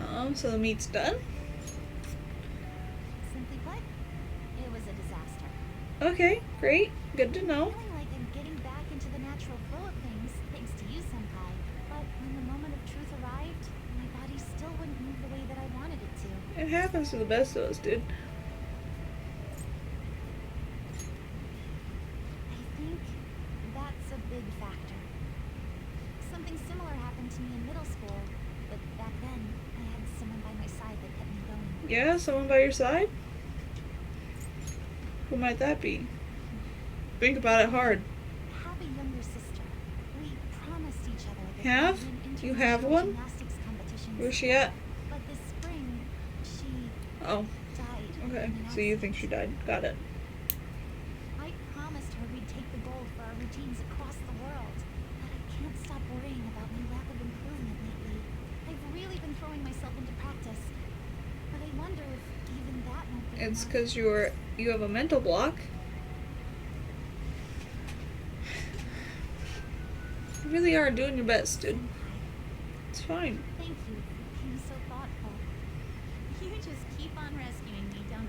performance. So the meet's done? Simply put, it was a disaster. Okay, great. Good to know. Feeling like I'm getting back into the natural flow of things, thanks to you, Senpai. But when the moment of truth arrived, my body still wouldn't move the way that I wanted it to. It happens to the best of us, dude. I think that's a big factor. Something similar happened to me in middle school, but back then, I had someone by my side that kept me going. Yeah, someone by your side? Who might that be? Think about it hard. I have a younger sister. We promised each other that Have? we would win You have international one? gymnastics competitions. Where's she at? But this spring, she Oh, died. okay. in an So you think she accident. died. Got it. I promised her we'd take the gold for our routines across the world. But I can't stop worrying about my lack of improvement lately. I've really been throwing myself into practice. But I wonder if even that won't be It's enough. because you have a mental block. You really are doing your best, dude. It's fine. Thank you for being so thoughtful. You just keep on rescuing me, don't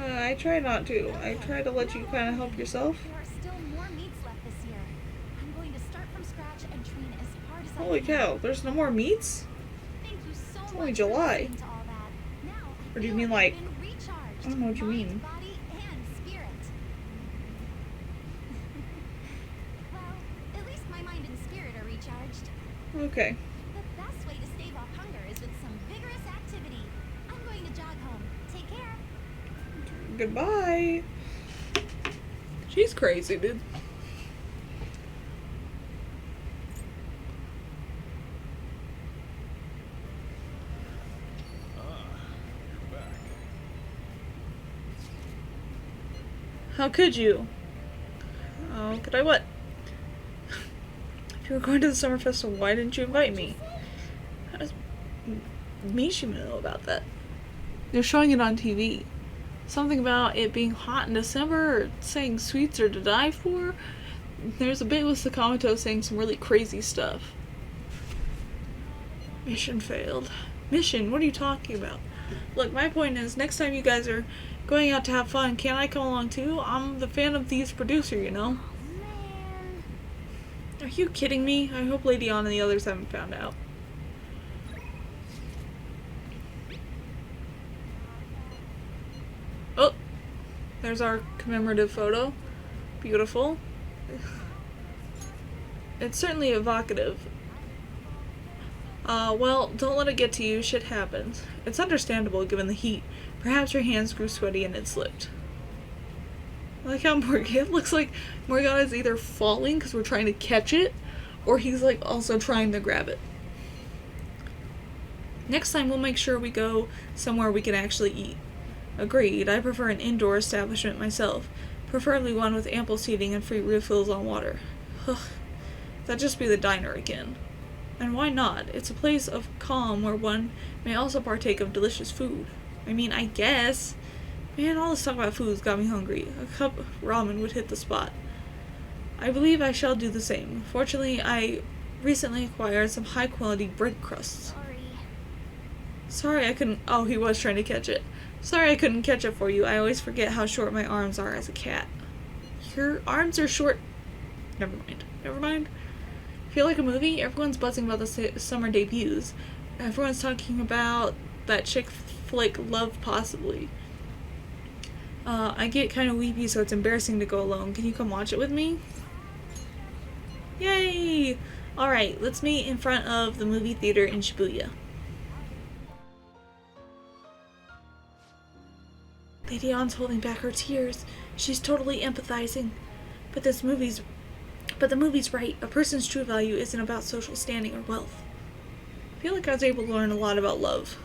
you? I try not to. I try to let you kind of help yourself. There are still more meets left this year. I'm going to start from scratch and train as hard as Holy I can. cow, there's no more meets? Thank you so much only for July. listening to all that. Now, I Or do you feel mean, I've like- been recharged. I don't know what you Mind, mean. body, and spirit. Well, at least my mind and spirit are recharged. Okay. The best way to stave off hunger is with some vigorous activity. I'm going to jog home. Take care. Goodbye. She's crazy, dude. You're back. How could you? Oh, could I what? If you were going to the summer festival, why didn't you invite me? How does Mishi know about that? They're showing it on TV. Something about it being hot in December, or saying sweets are to die for. There's a bit with Sakamoto saying some really crazy stuff. Mission failed. Mission? What are you talking about? Look, my point is, next time you guys are going out to have fun, can't I come along too? I'm the Fan of Thieves producer, you know? Man. Are you kidding me? I hope Lady Ann and the others haven't found out. Oh! There's our commemorative photo. Beautiful. It's certainly evocative. Well, don't let it get to you. Shit happens. It's understandable given the heat. Perhaps your hands grew sweaty and it slipped. I like how it looks like Morgana's either falling because we're trying to catch it, or he's like also trying to grab it. Next time we'll make sure we go somewhere we can actually eat. Agreed, I prefer an indoor establishment myself, preferably one with ample seating and free refills on water. Ugh, that'd just be the diner again. And why not? It's a place of calm where one may also partake of delicious food. I mean, I guess. Man, all this talk about food's got me hungry. A cup of ramen would hit the spot. I believe I shall do the same. Fortunately, I recently acquired some high-quality bread crusts. Sorry I couldn't— oh, he was trying to catch it. Sorry I couldn't catch it for you. I always forget how short my arms are as a cat. Your arms are short— never mind. Never mind. Feel like a movie? Everyone's buzzing about the summer debuts. Everyone's talking about that chick flick Love Possibly. I get kind of weepy, so it's embarrassing to go alone. Can you come watch it with me? Yay! Alright, let's meet in front of the movie theater in Shibuya. Lady Ann's holding back her tears. She's totally empathizing. But the movie's right. A person's true value isn't about social standing or wealth. I feel like I was able to learn a lot about love.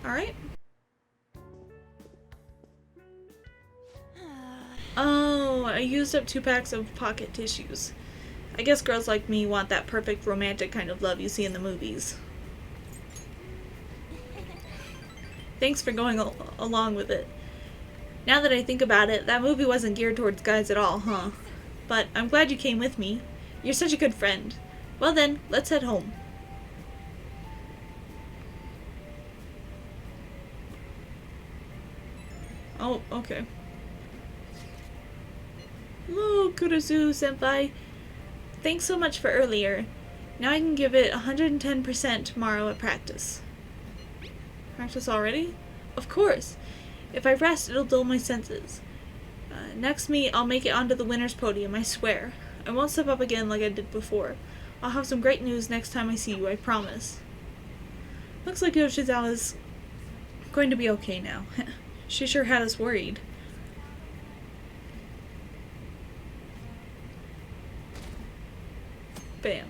Alright. Oh, I used up 2 packs of pocket tissues. I guess girls like me want that perfect romantic kind of love you see in the movies. Thanks for going along with it. Now that I think about it, that movie wasn't geared towards guys at all, huh? But I'm glad you came with me. You're such a good friend. Well then, let's head home. Oh, okay. Hello, Kuruzu-senpai. Thanks so much for earlier. Now I can give it 110% tomorrow at practice. Practice already? Of course. If I rest, it'll dull my senses. Next meet, I'll make it onto the winner's podium, I swear. I won't step up again like I did before. I'll have some great news next time I see you, I promise. Looks like Yoshizawa's going to be okay now. She sure had us worried. Bam.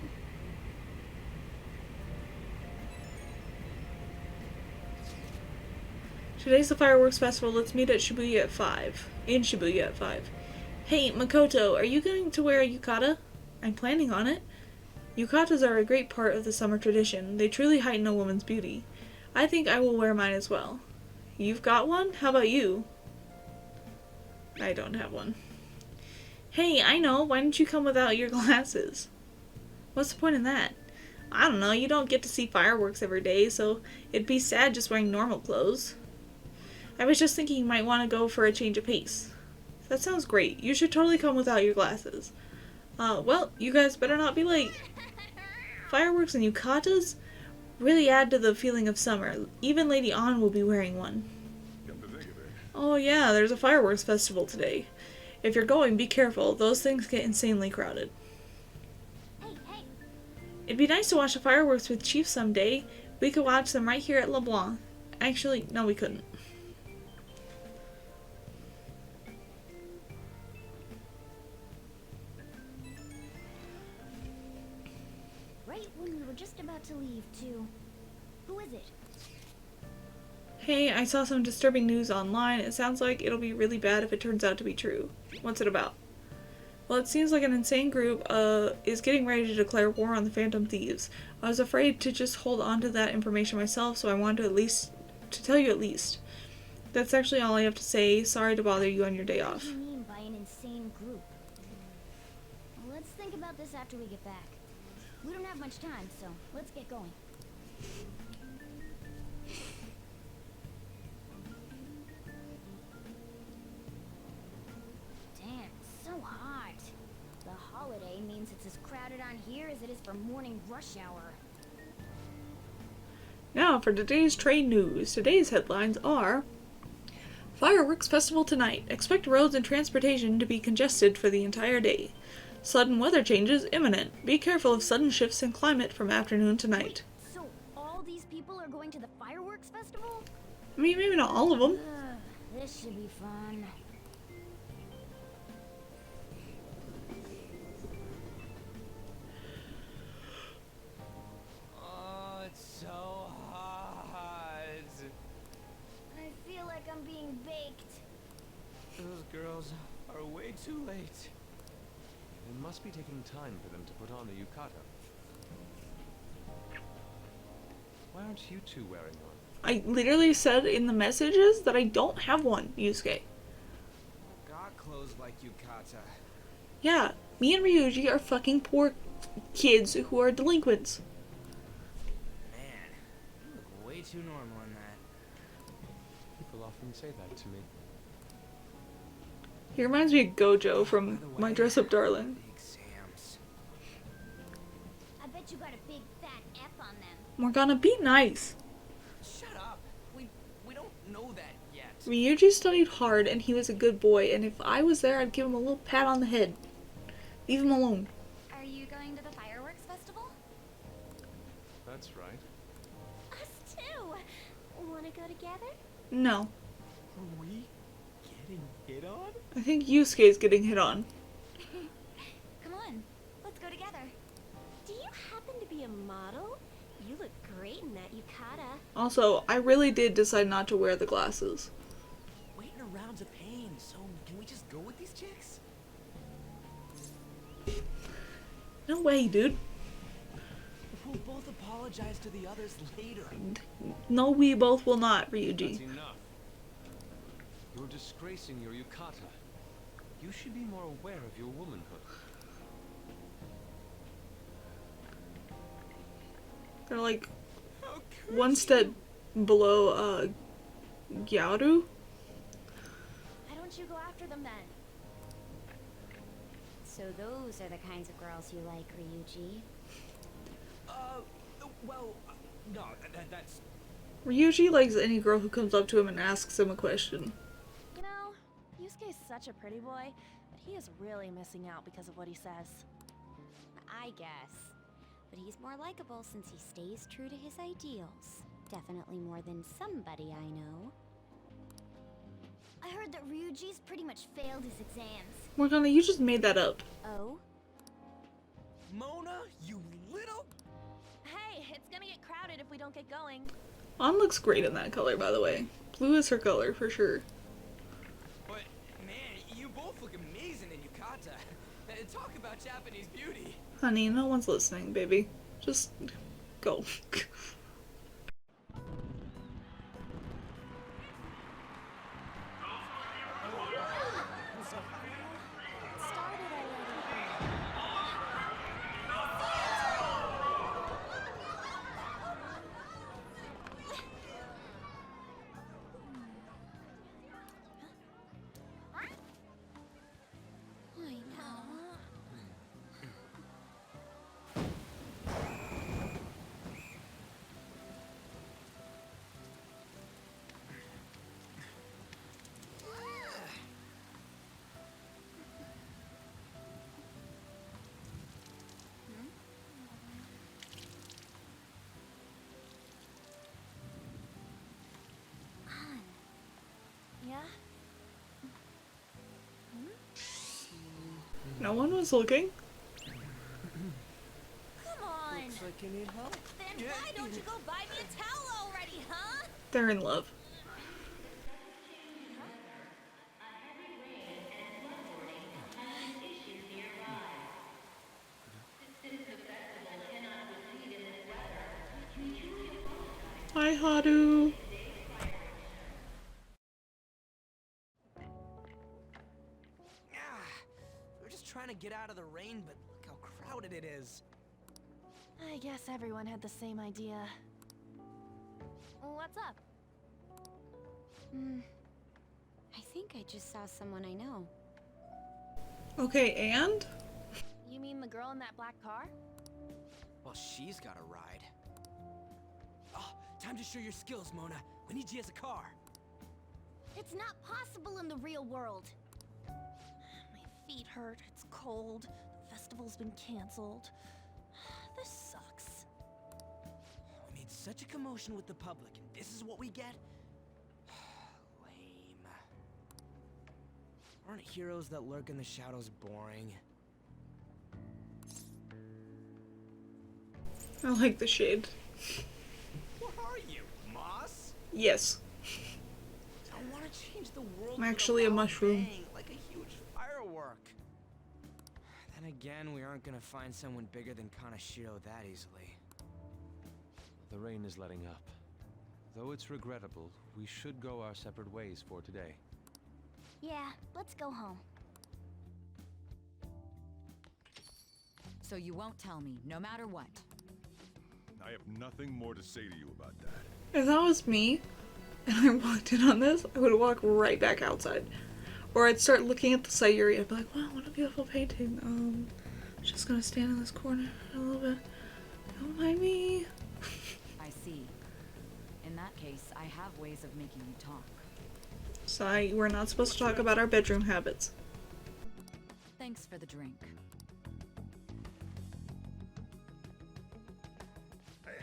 Today's the fireworks festival. Let's meet at Shibuya at 5. In Shibuya at 5. Hey, Makoto, are you going to wear a yukata? I'm planning on it. Yukatas are a great part of the summer tradition. They truly heighten a woman's beauty. I think I will wear mine as well. You've got one? How about you? I don't have one. Hey, I know. Why didn't you come without your glasses? What's the point in that? I don't know. You don't get to see fireworks every day, so it'd be sad just wearing normal clothes. I was just thinking you might want to go for a change of pace. That sounds great. You should totally come without your glasses. Well, you guys better not be late. Fireworks and yukatas really add to the feeling of summer. Even Lady Ann will be wearing one. Oh yeah, there's a fireworks festival today. If you're going, be careful. Those things get insanely crowded. Hey. It'd be nice to watch the fireworks with Chief someday. We could watch them right here at LeBlanc. Actually, no, we couldn't. Right when we were just about to leave, too. Who is it? Hey, I saw some disturbing news online. It sounds like it'll be really bad if it turns out to be true. What's it about? Well, it seems like an insane group is getting ready to declare war on the Phantom Thieves. I was afraid to just hold on to that information myself, so I wanted to tell you at least. That's actually all I have to say. Sorry to bother you on your day off. What do you mean by an insane group? Let's think about this after we get back. We don't have much time, so let's get going. Damn, it's so hot. The holiday means it's as crowded on here as it is for morning rush hour. Now for today's trade news. Today's headlines are: Fireworks Festival tonight. Expect roads and transportation to be congested for the entire day. Sudden weather changes imminent. Be careful of sudden shifts in climate from afternoon to night. So all these people are going to the fireworks festival? I mean, maybe not all of them. This should be fun. girls are way too late. It must be taking time for them to put on the yukata. Why aren't you two wearing one? I literally said in the messages that I don't have one, Yusuke. Got clothes like yukata. Yeah, me and Ryuji are fucking poor kids who are delinquents. Man, you look way too normal in that. People often say that to me. He reminds me of Gojo from By the My way, Dress Up Darling. the exams. I bet you got a big fat F on them. Morgana, be nice. Shut up. We don't know that yet. Ryuji studied hard and he was a good boy, and if I was there, I'd give him a little pat on the head. Leave him alone. Are you going to the fireworks festival? That's right. Us too. Wanna go together? No. Are we getting hit on? I think Yusuke's getting hit on. Come on, let's go together. Do you happen to be a model? You look great in that yukata. Also, I really did decide not to wear the glasses. Waiting around's a pain, so can we just go with these chicks? No way, dude. We'll both apologize to the others later. No, we both will not, Ryuji. That's enough. You're disgracing your yukata. You should be more aware of your womanhood. They're like How could one step below, Gyaru. Why don't you go after them then? So those are the kinds of girls you like, Ryuji. Well, no, that's... Ryuji likes any girl who comes up to him and asks him a question. You know, Yusuke's such a pretty boy, but he is really missing out because of what he says. I guess. But he's more likable since he stays true to his ideals. Definitely more than somebody I know. I heard that Ryuji's pretty much failed his exams. Morgana, you just made that up. Oh? Mona, you little... Hey, it's gonna get crowded if we don't get going. An looks great in that color, by the way. Blue is her color, for sure. But, man, you both look amazing in yukata. Talk about Japanese beauty. Honey, no one's listening, baby. Just go. Yeah? No one was looking. Come on! Looks like you need help. Then why don't you go buy me a towel already, huh? They're in love. Hi, Haru. We're just trying to get out of the rain, but look how crowded it is. I guess everyone had the same idea. What's up? I think I just saw someone I know. Okay, and? You mean the girl in that black car? Well, she's got a ride. Oh, time to show your skills, Mona. We need you as a car. It's not possible in the real world. My feet hurt, it's cold, the festival's been canceled. This sucks. We made such a commotion with the public, and this is what we get? Lame. Aren't heroes that lurk in the shadows boring? I like the shade. What are you, moss? Yes. I want to change the world. I'm with actually a loud mushroom. bang, like a huge Then again, we aren't gonna find someone bigger than Kanashiro that easily. The rain is letting up. Though it's regrettable, we should go our separate ways for today. Yeah, let's go home. So you won't tell me, no matter what. I have nothing more to say to you about that. If that was me, and I walked in on this, I would walk right back outside. Or I'd start looking at the Sayuri, I'd be like, wow, what a beautiful painting. Just gonna stand in this corner a little bit. Don't mind me. I see. In that case, I have ways of making you talk. Sorry, we're not supposed to talk about our bedroom habits. Thanks for the drink.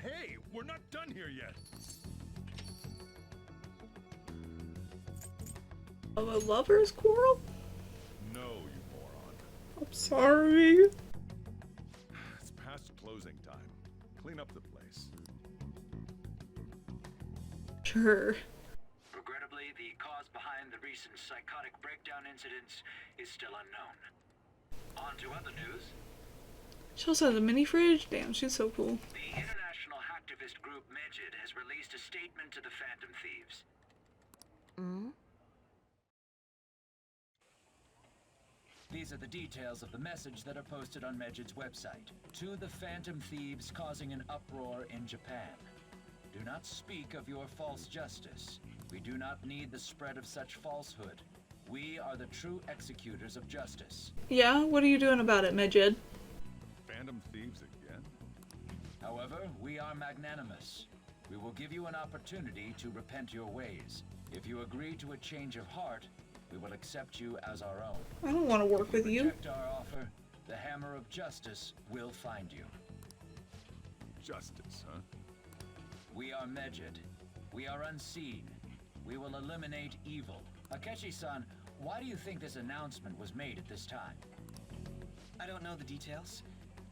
Hey, we're not done here yet. Of a lover's quarrel? No, you moron. I'm sorry. It's past closing time. Clean up the place. Sure. Regrettably, the cause behind the recent psychotic breakdown incidents is still unknown. On to other news. She also has a mini fridge? Damn, she's so cool. The international hacktivist group Megid has released a statement to the Phantom Thieves. These are the details of the message that are posted on Megid's website. To the Phantom Thieves causing an uproar in Japan. Do not speak of your false justice. We do not need the spread of such falsehood. We are the true executors of justice. Yeah, what are you doing about it, Megid? Phantom Thieves again? However, we are magnanimous. We will give you an opportunity to repent your ways. If you agree to a change of heart, we will accept you as our own. I don't want to work with you. Reject our offer, the hammer of justice will find you. Justice, huh? We are Megid. We are unseen. We will eliminate evil. Akechi-san, why do you think this announcement was made at this time? I don't know the details,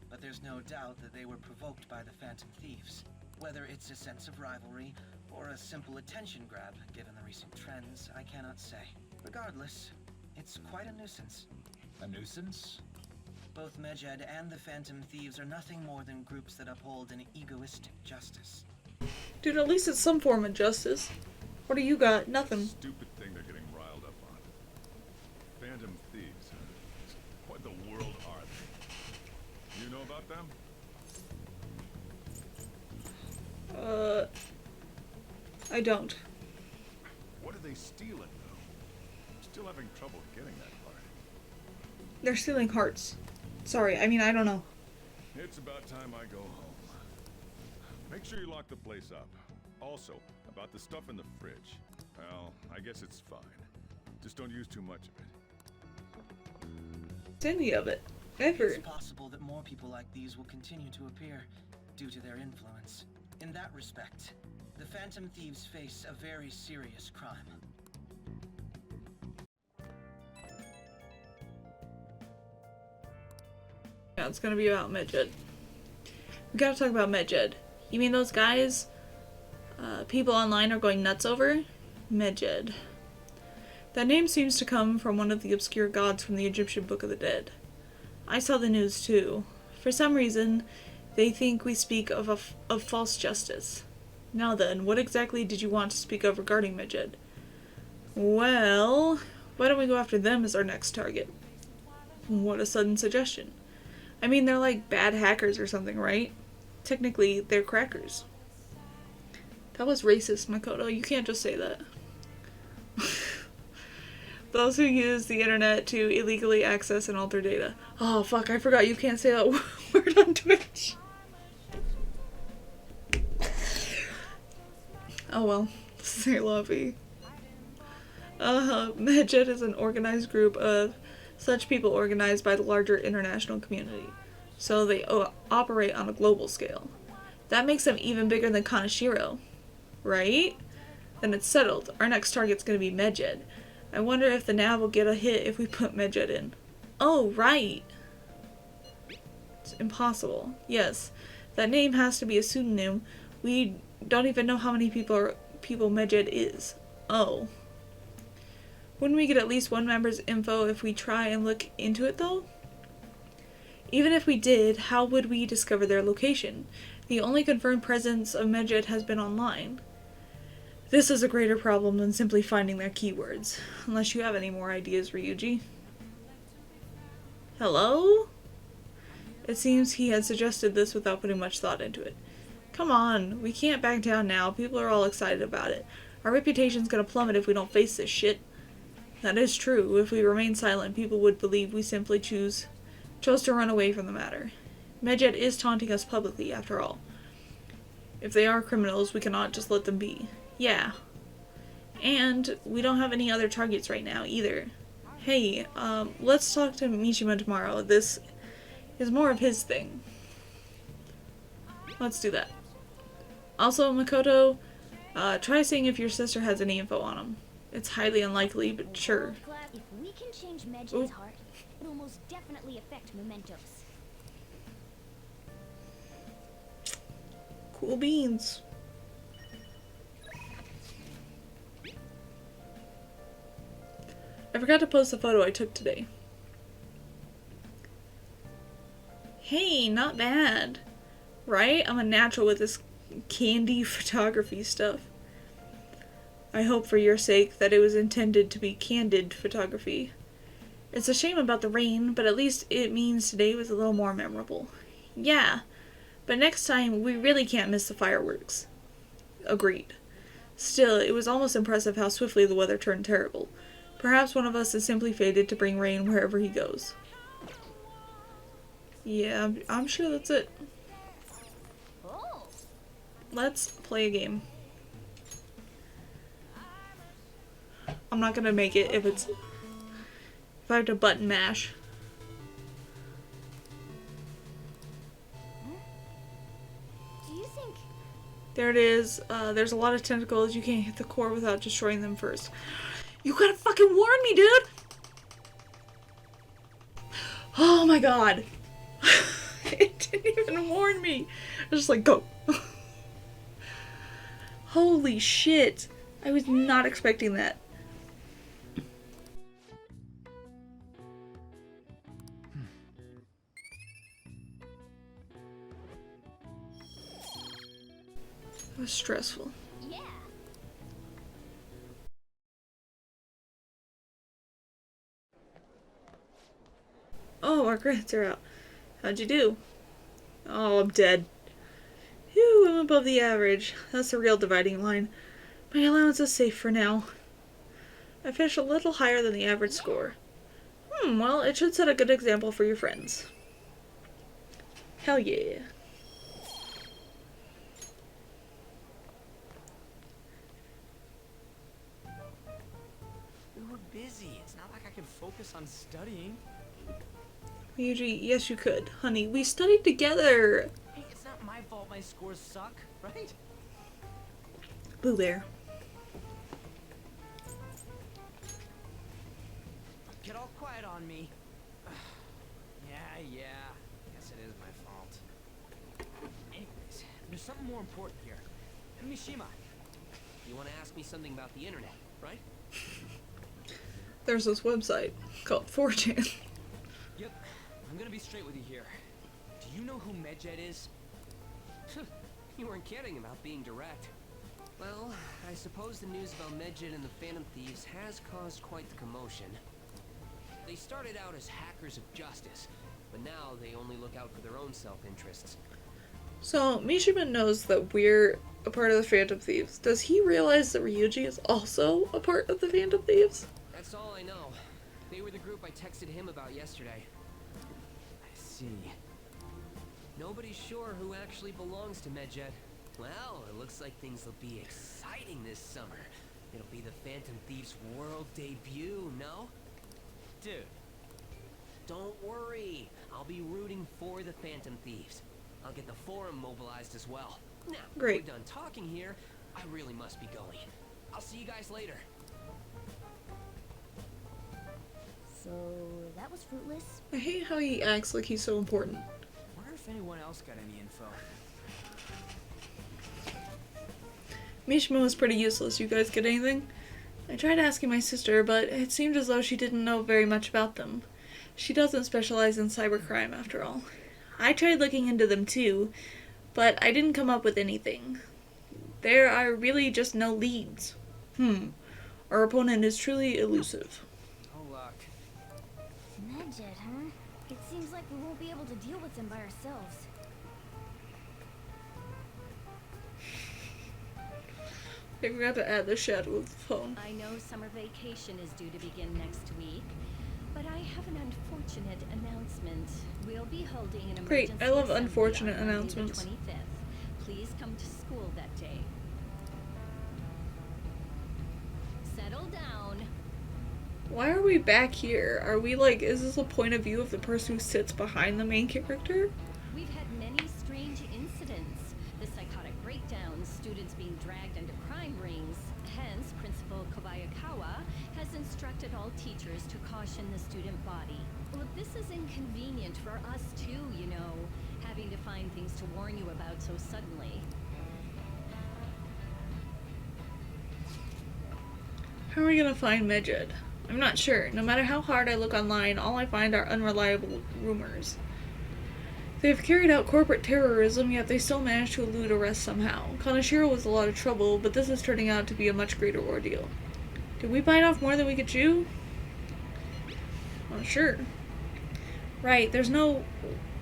but there's no doubt that they were provoked by the Phantom Thieves. Whether it's a sense of rivalry or a simple attention grab, given the recent trends, I cannot say. Regardless, it's quite a nuisance. A nuisance? Both Megid and the Phantom Thieves are nothing more than groups that uphold an egoistic justice. Dude, at least it's some form of justice. What do you got? Nothing. Stupid thing they're getting riled up on. Phantom Thieves. What the world are they? You know about them? I don't. What are they stealing, though? I'm still having trouble getting that part. They're stealing hearts. Sorry, I mean, I don't know. It's about time I go home. Make sure you lock the place up. Also, about the stuff in the fridge. Well, I guess it's fine. Just don't use too much of it. Any of it. Ever. It's possible that more people like these will continue to appear due to their influence. In that respect, the Phantom Thieves face a very serious crime. Yeah, it's gonna be about Megid. We gotta talk about Megid. You mean those guys people online are going nuts over? Megid. That name seems to come from one of the obscure gods from the Egyptian Book of the Dead. I saw the news too. For some reason, they think we speak of false justice. Now then, what exactly did you want to speak of regarding Megid? Well, why don't we go after them as our next target? What a sudden suggestion. I mean, they're like bad hackers or something, right? Technically, they're crackers. That was racist, Makoto. You can't just say that. Those who use the internet to illegally access and alter data. Oh, fuck, I forgot you can't say that word on Twitch. Oh well, say lovey. Megid is an organized group of such people organized by the larger international community. So they operate on a global scale. That makes them even bigger than Kanashiro, right? Then it's settled. Our next target's gonna be Megid. I wonder if the nav will get a hit if we put Megid in. Oh, right! It's impossible. Yes, that name has to be a pseudonym. We don't even know how many people Megid is. Oh. Wouldn't we get at least one member's info if we try and look into it, though? Even if we did, how would we discover their location? The only confirmed presence of Medjed has been online. This is a greater problem than simply finding their keywords. Unless you have any more ideas, Ryuji. Hello? It seems he had suggested this without putting much thought into it. Come on, we can't back down now. People are all excited about it. Our reputation's gonna plummet if we don't face this shit. That is true. If we remain silent, people would believe we simply chose to run away from the matter. Medjed is taunting us publicly, after all. If they are criminals, we cannot just let them be. Yeah. And we don't have any other targets right now, either. Hey, let's talk to Mishima tomorrow. This is more of his thing. Let's do that. Also, Makoto, try seeing if your sister has any info on him. It's highly unlikely, but sure. If we can change Medjed's heart, it'll most definitely affect Mementos. Cool beans. I forgot to post the photo I took today. Hey, not bad. Right? I'm a natural with this candy photography stuff. I hope for your sake that it was intended to be candid photography. It's a shame about the rain, but at least it means today was a little more memorable. Yeah, but next time we really can't miss the fireworks. Agreed. Still, it was almost impressive how swiftly the weather turned terrible. Perhaps one of us is simply fated to bring rain wherever he goes. Yeah, I'm sure that's it. Let's play a game. I'm not gonna make it if I have to button mash. Do you think? There it is. There's a lot of tentacles. You can't hit the core without destroying them first. You gotta fucking warn me, dude! Oh my god. It didn't even warn me. I was just like, go. Holy shit. I was not expecting that. It was stressful. Yeah. Oh, our grades are out. How'd you do? Oh, I'm dead. Phew, I'm above the average. That's the real dividing line. My allowance is safe for now. I finished a little higher than the average score. Well, it should set a good example for your friends. Hell yeah. We were busy. It's not like I could focus on studying. Ryuji, yes you could. Honey, we studied together. Hey, it's not my fault my scores suck, right? Boo Bear. Get all quiet on me. Yeah. Guess it is my fault. Anyways, there's something more important here. Mishima, you want to ask me something about the internet, right? There's this website called 4chan. Yep. I'm gonna be straight with you here. Do you know who Medjed is? You weren't kidding about being direct. Well, I suppose the news about Medjed and the Phantom Thieves has caused quite the commotion. They started out as hackers of justice, but now they only look out for their own self-interests. So, Mishima knows that we're a part of the Phantom Thieves. Does he realize that Ryuji is also a part of the Phantom Thieves? That's all I know. They were the group I texted him about yesterday. I see. Nobody's sure who actually belongs to Medjed. Well, it looks like things will be exciting this summer. It'll be the Phantom Thieves' world debut, no? Dude. Don't worry. I'll be rooting for the Phantom Thieves. I'll get the forum mobilized as well. Now, Great. we're done talking here. I really must be going. I'll see you guys later. So that was fruitless. I hate how he acts like he's so important. Wonder if anyone else got any info. Mishima was pretty useless. You guys get anything? I tried asking my sister, but it seemed as though she didn't know very much about them. She doesn't specialize in cybercrime after all. I tried looking into them too, but I didn't come up with anything. There are really just no leads. Our opponent is truly elusive. No luck. Medjed, huh? It seems like we won't be able to deal with him by ourselves. I forgot to add the shadow of the phone. I know summer vacation is due to begin next week, but I have an unfortunate announcement. We'll be holding an emergency Great, I love assembly unfortunate on Monday the announcements. 25th. Please come to school that day. Settle down. Why are we back here? Are we like, is this a point of view of the person who sits behind the main character? We've had many strange incidents. The psychotic breakdowns, students being dragged into crime rings. Hence, Principal Kobayakawa has instructed all teachers to caution the student body. Well, this is inconvenient for us too, you know, having to find things to warn you about so suddenly. How are we gonna find Medjed? I'm not sure. No matter how hard I look online, all I find are unreliable rumors. They have carried out corporate terrorism, yet they still manage to elude arrest somehow. Kanashiro was a lot of trouble, but this is turning out to be a much greater ordeal. Did we bite off more than we could chew? Not sure. Right, there's no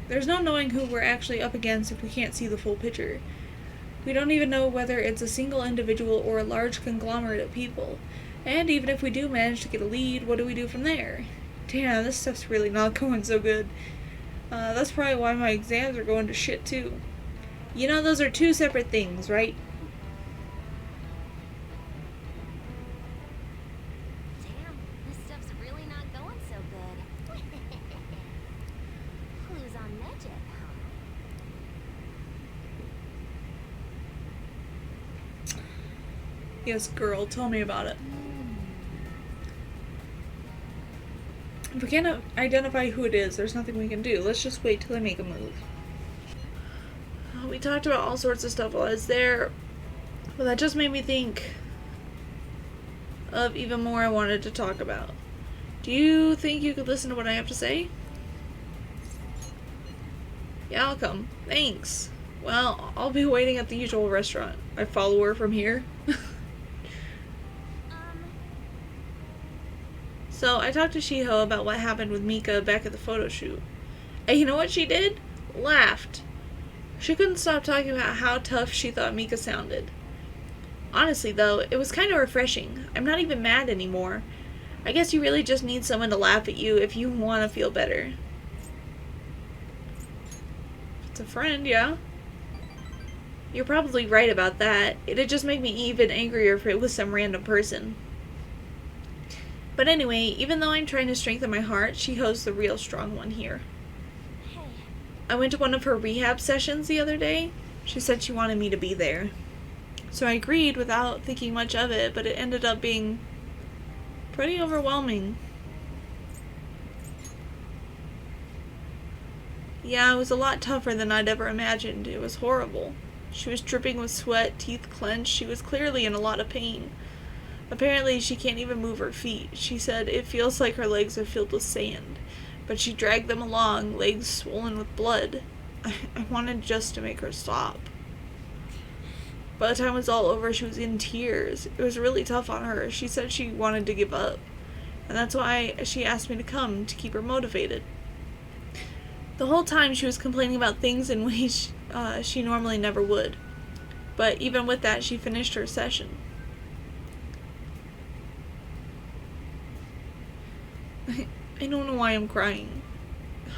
knowing who we're actually up against if we can't see the full picture. We don't even know whether it's a single individual or a large conglomerate of people. And even if we do manage to get a lead, what do we do from there? Damn, this stuff's really not going so good. That's probably why my exams are going to shit too. You know, those are two separate things, right? Damn, this stuff's really not going so good. Clues on Medjed, huh? Yes, girl, tell me about it. If we can't identify who it is, there's nothing we can do. Let's just wait till they make a move. We talked about all sorts of stuff while I was there, but that just made me think of even more I wanted to talk about. Do you think you could listen to what I have to say? Yeah, I'll come. Thanks. Well, I'll be waiting at the usual restaurant. I follow her from here. So, I talked to Shiho about what happened with Mika back at the photo shoot. And you know what she did? Laughed. She couldn't stop talking about how tough she thought Mika sounded. Honestly, though, it was kind of refreshing. I'm not even mad anymore. I guess you really just need someone to laugh at you if you want to feel better. It's a friend, yeah? You're probably right about that. It'd just make me even angrier if it was some random person. But anyway, even though I'm trying to strengthen my heart, Shiho's the real strong one here. Hey. I went to one of her rehab sessions the other day. She said she wanted me to be there. So I agreed without thinking much of it, but it ended up being pretty overwhelming. Yeah, it was a lot tougher than I'd ever imagined. It was horrible. She was dripping with sweat, teeth clenched. She was clearly in a lot of pain. Apparently, she can't even move her feet. She said it feels like her legs are filled with sand. But she dragged them along, legs swollen with blood. I wanted just to make her stop. By the time it was all over, she was in tears. It was really tough on her. She said she wanted to give up. And that's why she asked me to come, to keep her motivated. The whole time, she was complaining about things in ways she normally never would. But even with that, she finished her session. I don't know why I'm crying.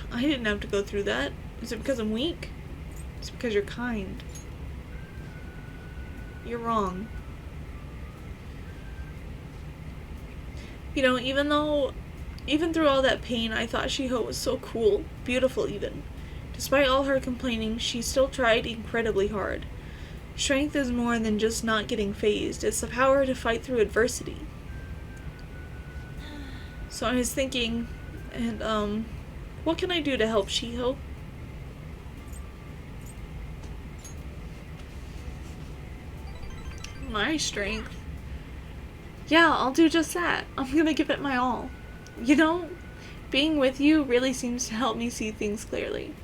I didn't have to go through that. Is it because I'm weak? It's because you're kind. You're wrong. You know, even through all that pain, I thought Shiho was so cool, beautiful even. Despite all her complaining, she still tried incredibly hard. Strength is more than just not getting phased. It's the power to fight through adversity. So I was thinking, and what can I do to help Shiho? My strength? Yeah, I'll do just that. I'm gonna give it my all. You know, Being with you really seems to help me see things clearly.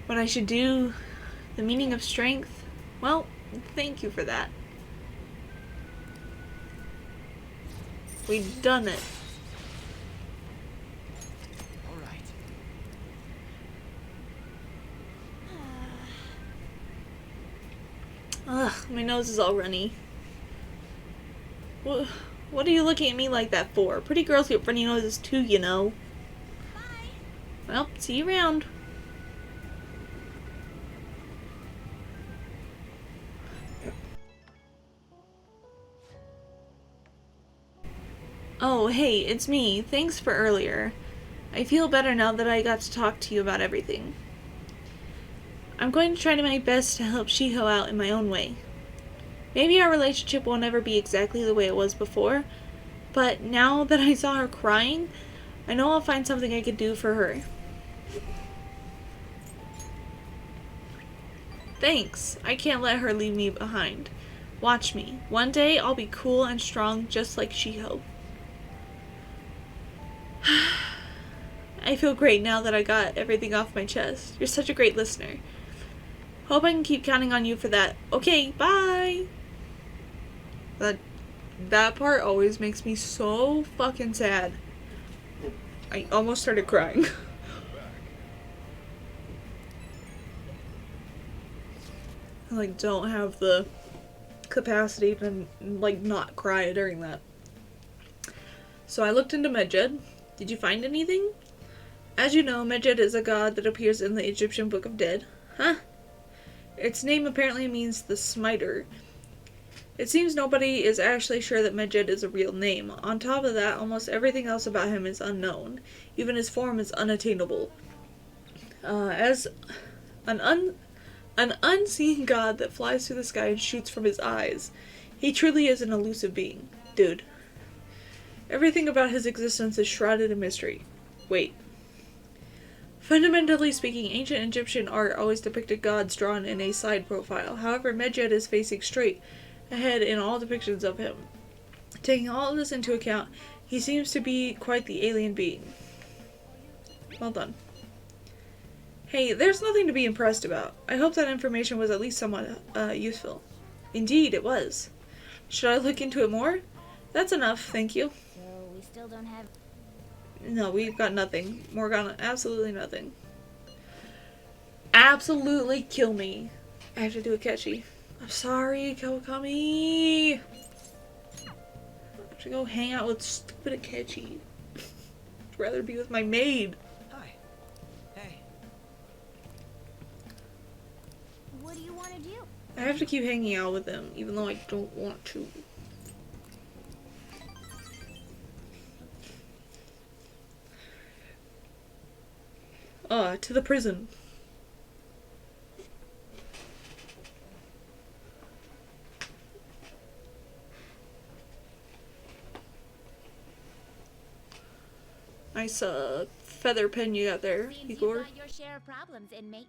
What I should do, the meaning of strength, well, thank you for that. We've done it. All right. Ugh, my nose is all runny. What are you looking at me like that for? Pretty girls get runny noses too, you know. Bye. Well, see you around. Oh, hey, it's me. Thanks for earlier. I feel better now that I got to talk to you about everything. I'm going to try my best to help Shiho out in my own way. Maybe our relationship won't ever be exactly the way it was before, but now that I saw her crying, I know I'll find something I could do for her. Thanks. I can't let her leave me behind. Watch me. One day I'll be cool and strong just like Shiho. I feel great now that I got everything off my chest. You're such a great listener. Hope I can keep counting on you for that. Okay, bye! That part always makes me so fucking sad. I almost started crying. I, like, don't have the capacity to, like, not cry during that. So I looked into Medjed. Did you find anything? As you know, Medjed is a god that appears in the Egyptian Book of Dead. Huh? Its name apparently means the Smiter. It seems nobody is actually sure that Medjed is a real name. On top of that, almost everything else about him is unknown. Even his form is unattainable. As an unseen god that flies through the sky and shoots from his eyes, he truly is an elusive being. Dude. Everything about his existence is shrouded in mystery. Wait. Fundamentally speaking, ancient Egyptian art always depicted gods drawn in a side profile. However, Medjed is facing straight ahead in all depictions of him. Taking all of this into account, he seems to be quite the alien being. Well done. Hey, there's nothing to be impressed about. I hope that information was at least somewhat useful. Indeed, it was. Should I look into it more? That's enough, thank you. So, we still don't have... No, we've got nothing. Morgana, absolutely nothing. Absolutely kill me. I have to do a catchy. I'm sorry, Kawakami. I have to go hang out with stupid Akechi. I'd rather be with my maid. Hi. Hey. What do you want to do? I have to keep hanging out with him, even though I don't want to. To the prison. Nice, feather pen you got there, Seems Igor. you've got your share of problems, inmate.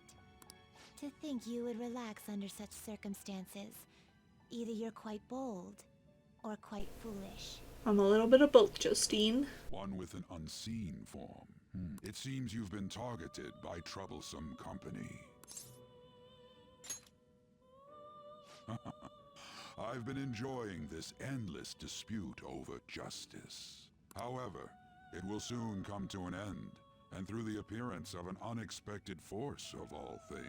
To think you would relax under such circumstances. Either you're quite bold, or quite foolish. I'm a little bit of both, Justine. One with an unseen form. It seems you've been targeted by troublesome company. I've been enjoying this endless dispute over justice. However, it will soon come to an end, and through the appearance of an unexpected force of all things.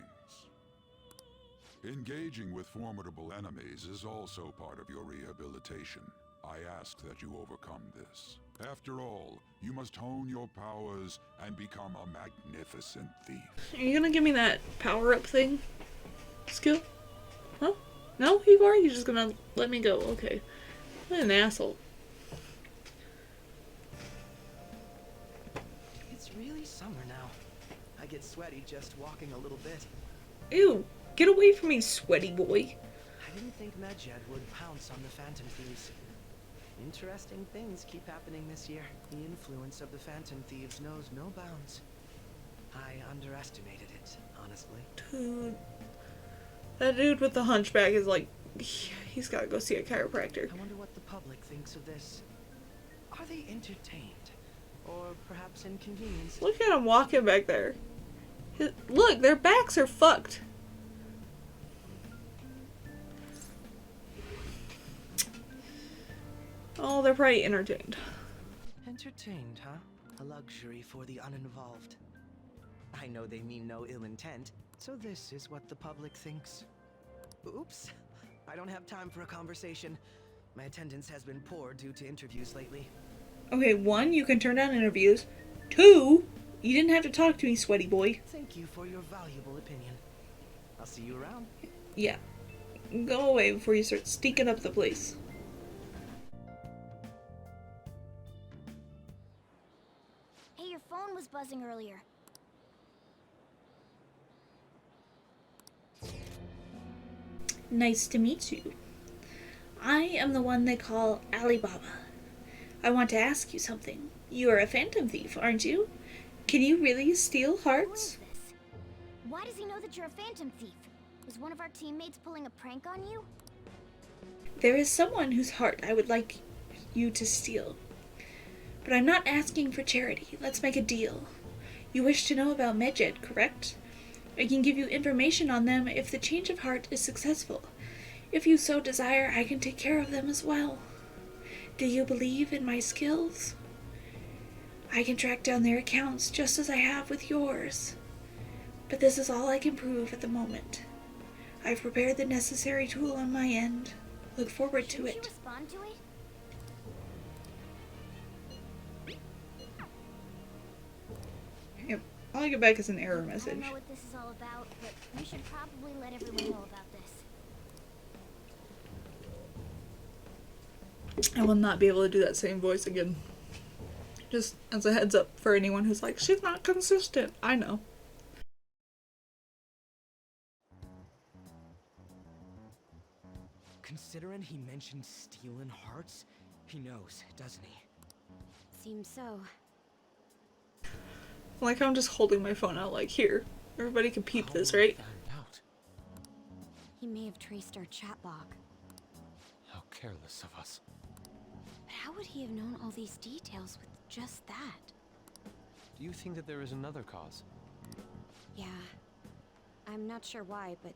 Engaging with formidable enemies is also part of your rehabilitation. I ask that you overcome this. After all, you must hone your powers and become a magnificent thief. Are you gonna give me that power-up thing? Skill? Huh? No, Igor? You're just gonna let me go. Okay. What an asshole. It's really summer now. I get sweaty just walking a little bit. Ew. Get away from me, sweaty boy. I didn't think Medjed would pounce on the Phantom Thieves. Interesting things keep happening this year. The influence of the Phantom Thieves knows no bounds. I underestimated it, honestly. Dude. That dude with the hunchback is like, he's gotta go see a chiropractor. I wonder what the public thinks of this. Are they entertained? or perhaps inconvenienced. Look at him walking back there. Look, their backs are fucked. Oh, they're probably entertained. Entertained, huh? A luxury for the uninvolved. I know they mean no ill intent, so this is what the public thinks. Oops. I don't have time for a conversation. My attendance has been poor due to interviews lately. Okay, 1, you can turn down interviews. 2, you didn't have to talk to me, sweaty boy. Thank you for your valuable opinion. I'll see you around. Yeah. Go away before you start stinking up the place. Hey, your phone was buzzing earlier. Nice to meet you. I am the one they call Alibaba. I want to ask you something. You are a phantom thief, aren't you? Can you really steal hearts? Who is this? Why does he know that you're a phantom thief? Was one of our teammates pulling a prank on you? There is someone whose heart I would like you to steal. But I'm not asking for charity. Let's make a deal. You wish to know about Medjed, correct? I can give you information on them if the change of heart is successful. If you so desire, I can take care of them as well. Do you believe in my skills? I can track down their accounts just as I have with yours. But this is all I can prove at the moment. I've prepared the necessary tool on my end. Look forward to it. Did you respond to it? Yep. I'll get back as an error I message. don't know what this is all about, but we should probably let everyone know about this. I will not be able to do that same voice again. Just as a heads up for anyone who's like, she's not consistent. I know. Considering he mentioned stealing hearts, he knows, doesn't he? Seems so. Like I'm just holding my phone out like, here. Everybody can peep this, right? He may have traced our chat log. How careless of us. But how would he have known all these details with just that? Do you think that there is another cause? Yeah. I'm not sure why, but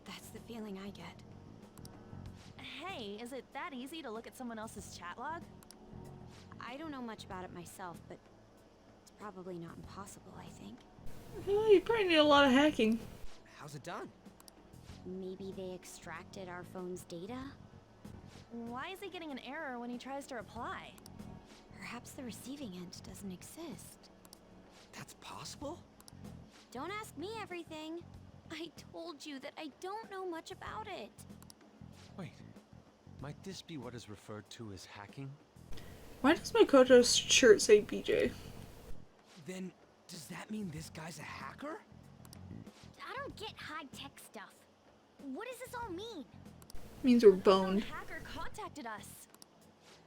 that's the feeling I get. Hey, is it that easy to look at someone else's chat log? I don't know much about it myself, but it's probably not impossible, I think. Well, you probably need a lot of hacking. How's it done? Maybe they extracted our phone's data? Why is he getting an error when he tries to reply? Perhaps the receiving end doesn't exist. That's possible? Don't ask me everything. I told you that I don't know much about it. Wait, might this be what is referred to as hacking? Why does my Kojo's shirt say BJ? Then, does that mean this guy's a hacker? I don't get high-tech stuff. What does this all mean? Means we're boned. Some hacker contacted us.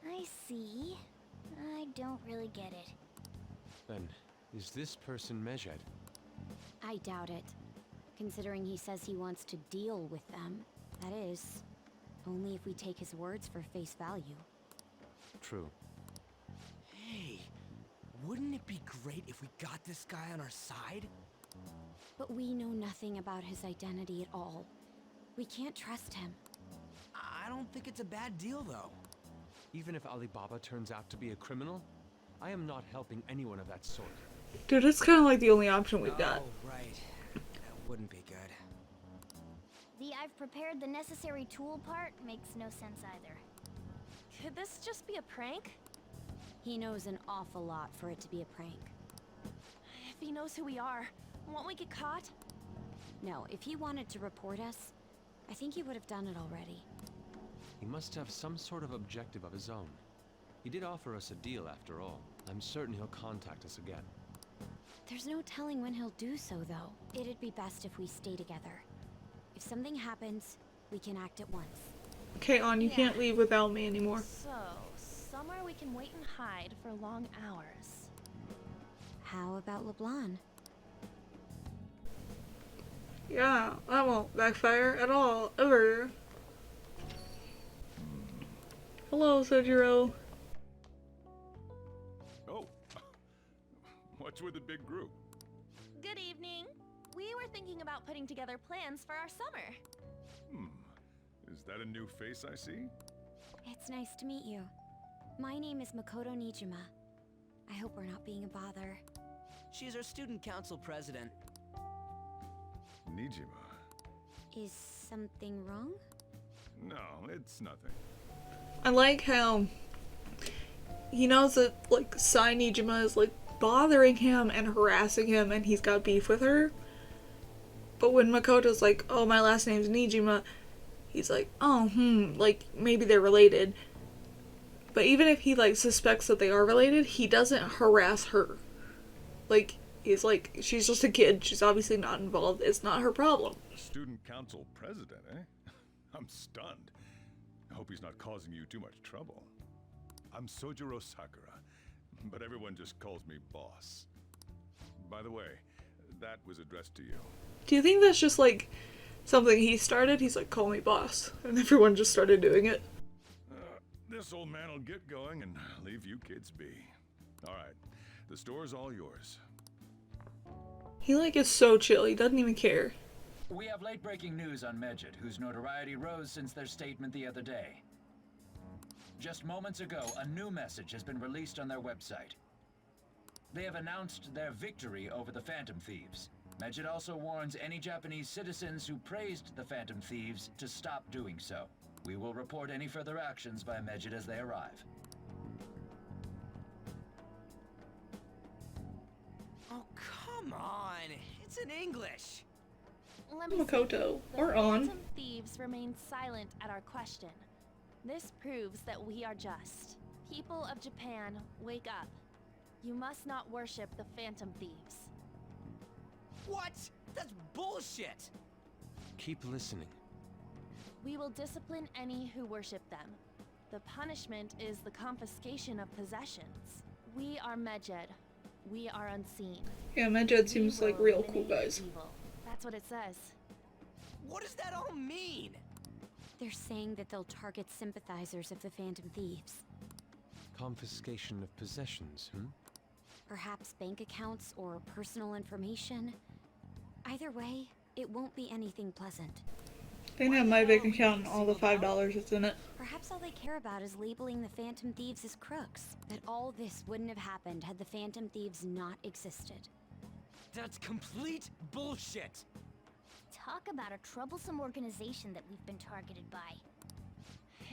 I see. I don't really get it. Then, is this person Medjed? I doubt it. Considering he says he wants to deal with them. That is, only if we take his words for face value. True. Hey, wouldn't it be great if we got this guy on our side? But we know nothing about his identity at all. We can't trust him. I don't think it's a bad deal, though. Even if Alibaba turns out to be a criminal, I am not helping anyone of that sort. Dude, it's kind of like the only option we've got. Oh, right. That wouldn't be good. The I've prepared the necessary tool part makes no sense either. Could this just be a prank? He knows an awful lot for it to be a prank. If he knows who we are, won't we get caught? No, if he wanted to report us, I think he would have done it already. He must have some sort of objective of his own. He did offer us a deal after all. I'm certain he'll contact us again. There's no telling when he'll do so, though. It'd be best if we stay together. If something happens, we can act at once. Okay, On, you can't leave without me anymore. So, somewhere we can wait and hide for long hours. How about LeBlanc? Yeah, that won't backfire at all, ever. Hello, Sojiro. Oh, What's with the big group? Good evening. We were thinking about putting together plans for our summer. Is that a new face I see? It's nice to meet you. My name is Makoto Nijima. I hope we're not being a bother. She's our student council president. Nijima. Is something wrong? No, it's nothing. I like how he knows that, like, Sai Nijima is, like, bothering him and harassing him and he's got beef with her. But when Makoto's like, oh, my last name's Nijima, he's like, oh, like, maybe they're related. But even if he, like, suspects that they are related, he doesn't harass her. Like, he's like, she's just a kid, she's obviously not involved, it's not her problem. Student council president, eh? I'm stunned. I hope he's not causing you too much trouble. I'm Sojiro Sakura, but everyone just calls me boss. By the way, that was addressed to you. Do you think that's just, like, something he started? He's like, call me boss. And everyone just started doing it. This old man will get going and leave you kids be. Alright, the store's all yours. He, like, is so chill. He doesn't even care. We have late-breaking news on Medjed, whose notoriety rose since their statement the other day. Just moments ago, a new message has been released on their website. They have announced their victory over the Phantom Thieves. Medjed also warns any Japanese citizens who praised the Phantom Thieves to stop doing so. We will report any further actions by Medjed as they arrive. Oh, come on. It's in English. Let me Makoto, see. or The on. Phantom Thieves remained silent at our question. This proves that we are just. People of Japan, wake up. You must not worship the Phantom Thieves. What? That's bullshit! Keep listening. We will discipline any who worship them. The punishment is the confiscation of possessions. We are Medjed. We are unseen. Yeah, Medjed seems We like will real cool eliminate guys. evil. That's what it says. What does that all mean? They're saying that they'll target sympathizers of the Phantom Thieves. Confiscation of possessions, Perhaps bank accounts or personal information. Either way, it won't be anything pleasant. They can have my bank account and all the $5 that's in it. Perhaps all they care about is labeling the Phantom Thieves as crooks. That all this wouldn't have happened had the Phantom Thieves not existed. That's complete bullshit! Talk about a troublesome organization that we've been targeted by.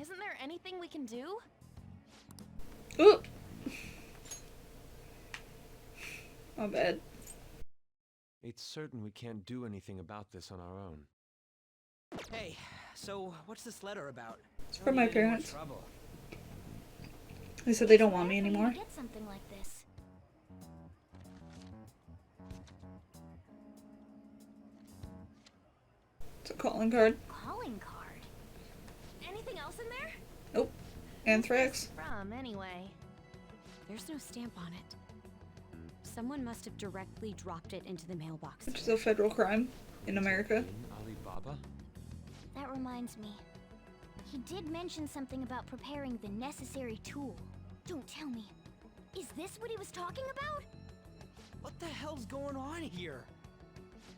Isn't there anything we can do? Ooh! My bad. It's certain we can't do anything about this on our own. Hey, so what's this letter about? It's from my parents. Trouble. They said they don't want me Rare for you to anymore. Get something like this. It's a calling card. Calling card. Anything else in there? Nope. Anthrax. From, anyway. There's no stamp on it. Someone must have directly dropped it into the mailbox. Which is a federal crime in America. In Alibaba? That reminds me. He did mention something about preparing the necessary tool. Don't tell me. Is this what he was talking about? What the hell's going on here?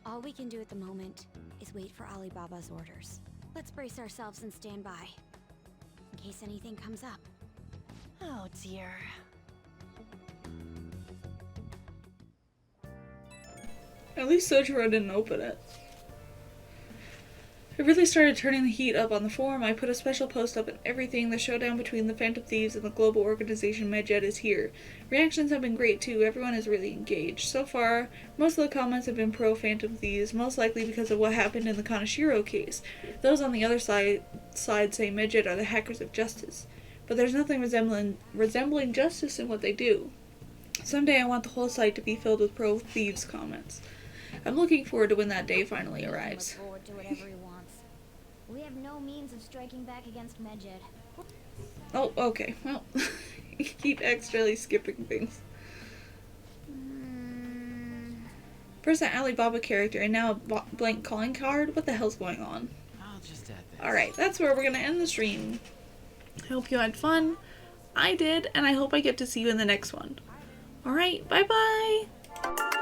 All we can do at the moment is wait for Alibaba's orders. Let's brace ourselves and stand by, in case anything comes up. Oh dear. At least Sojiro didn't open it. It really started turning the heat up on the forum. I put a special post up and everything. The showdown between the Phantom Thieves and the global organization Medjed is here. Reactions have been great too. Everyone is really engaged. So far, most of the comments have been pro-Phantom Thieves, most likely because of what happened in the Kaneshiro case. Those on the other side say Medjed are the hackers of justice. But there's nothing resembling justice in what they do. Someday I want the whole site to be filled with pro-thieves comments. I'm looking forward to when that day finally arrives. Look forward to whatever he wants. We have no means of striking back against Medjed. Oh, okay. Well, you keep extrally skipping things. First an Alibaba character, and now a blank calling card? What the hell's going on? I'll just add this. Alright, that's where we're gonna end the stream. I hope you had fun. I did, and I hope I get to see you in the next one. Alright, bye-bye! Bye.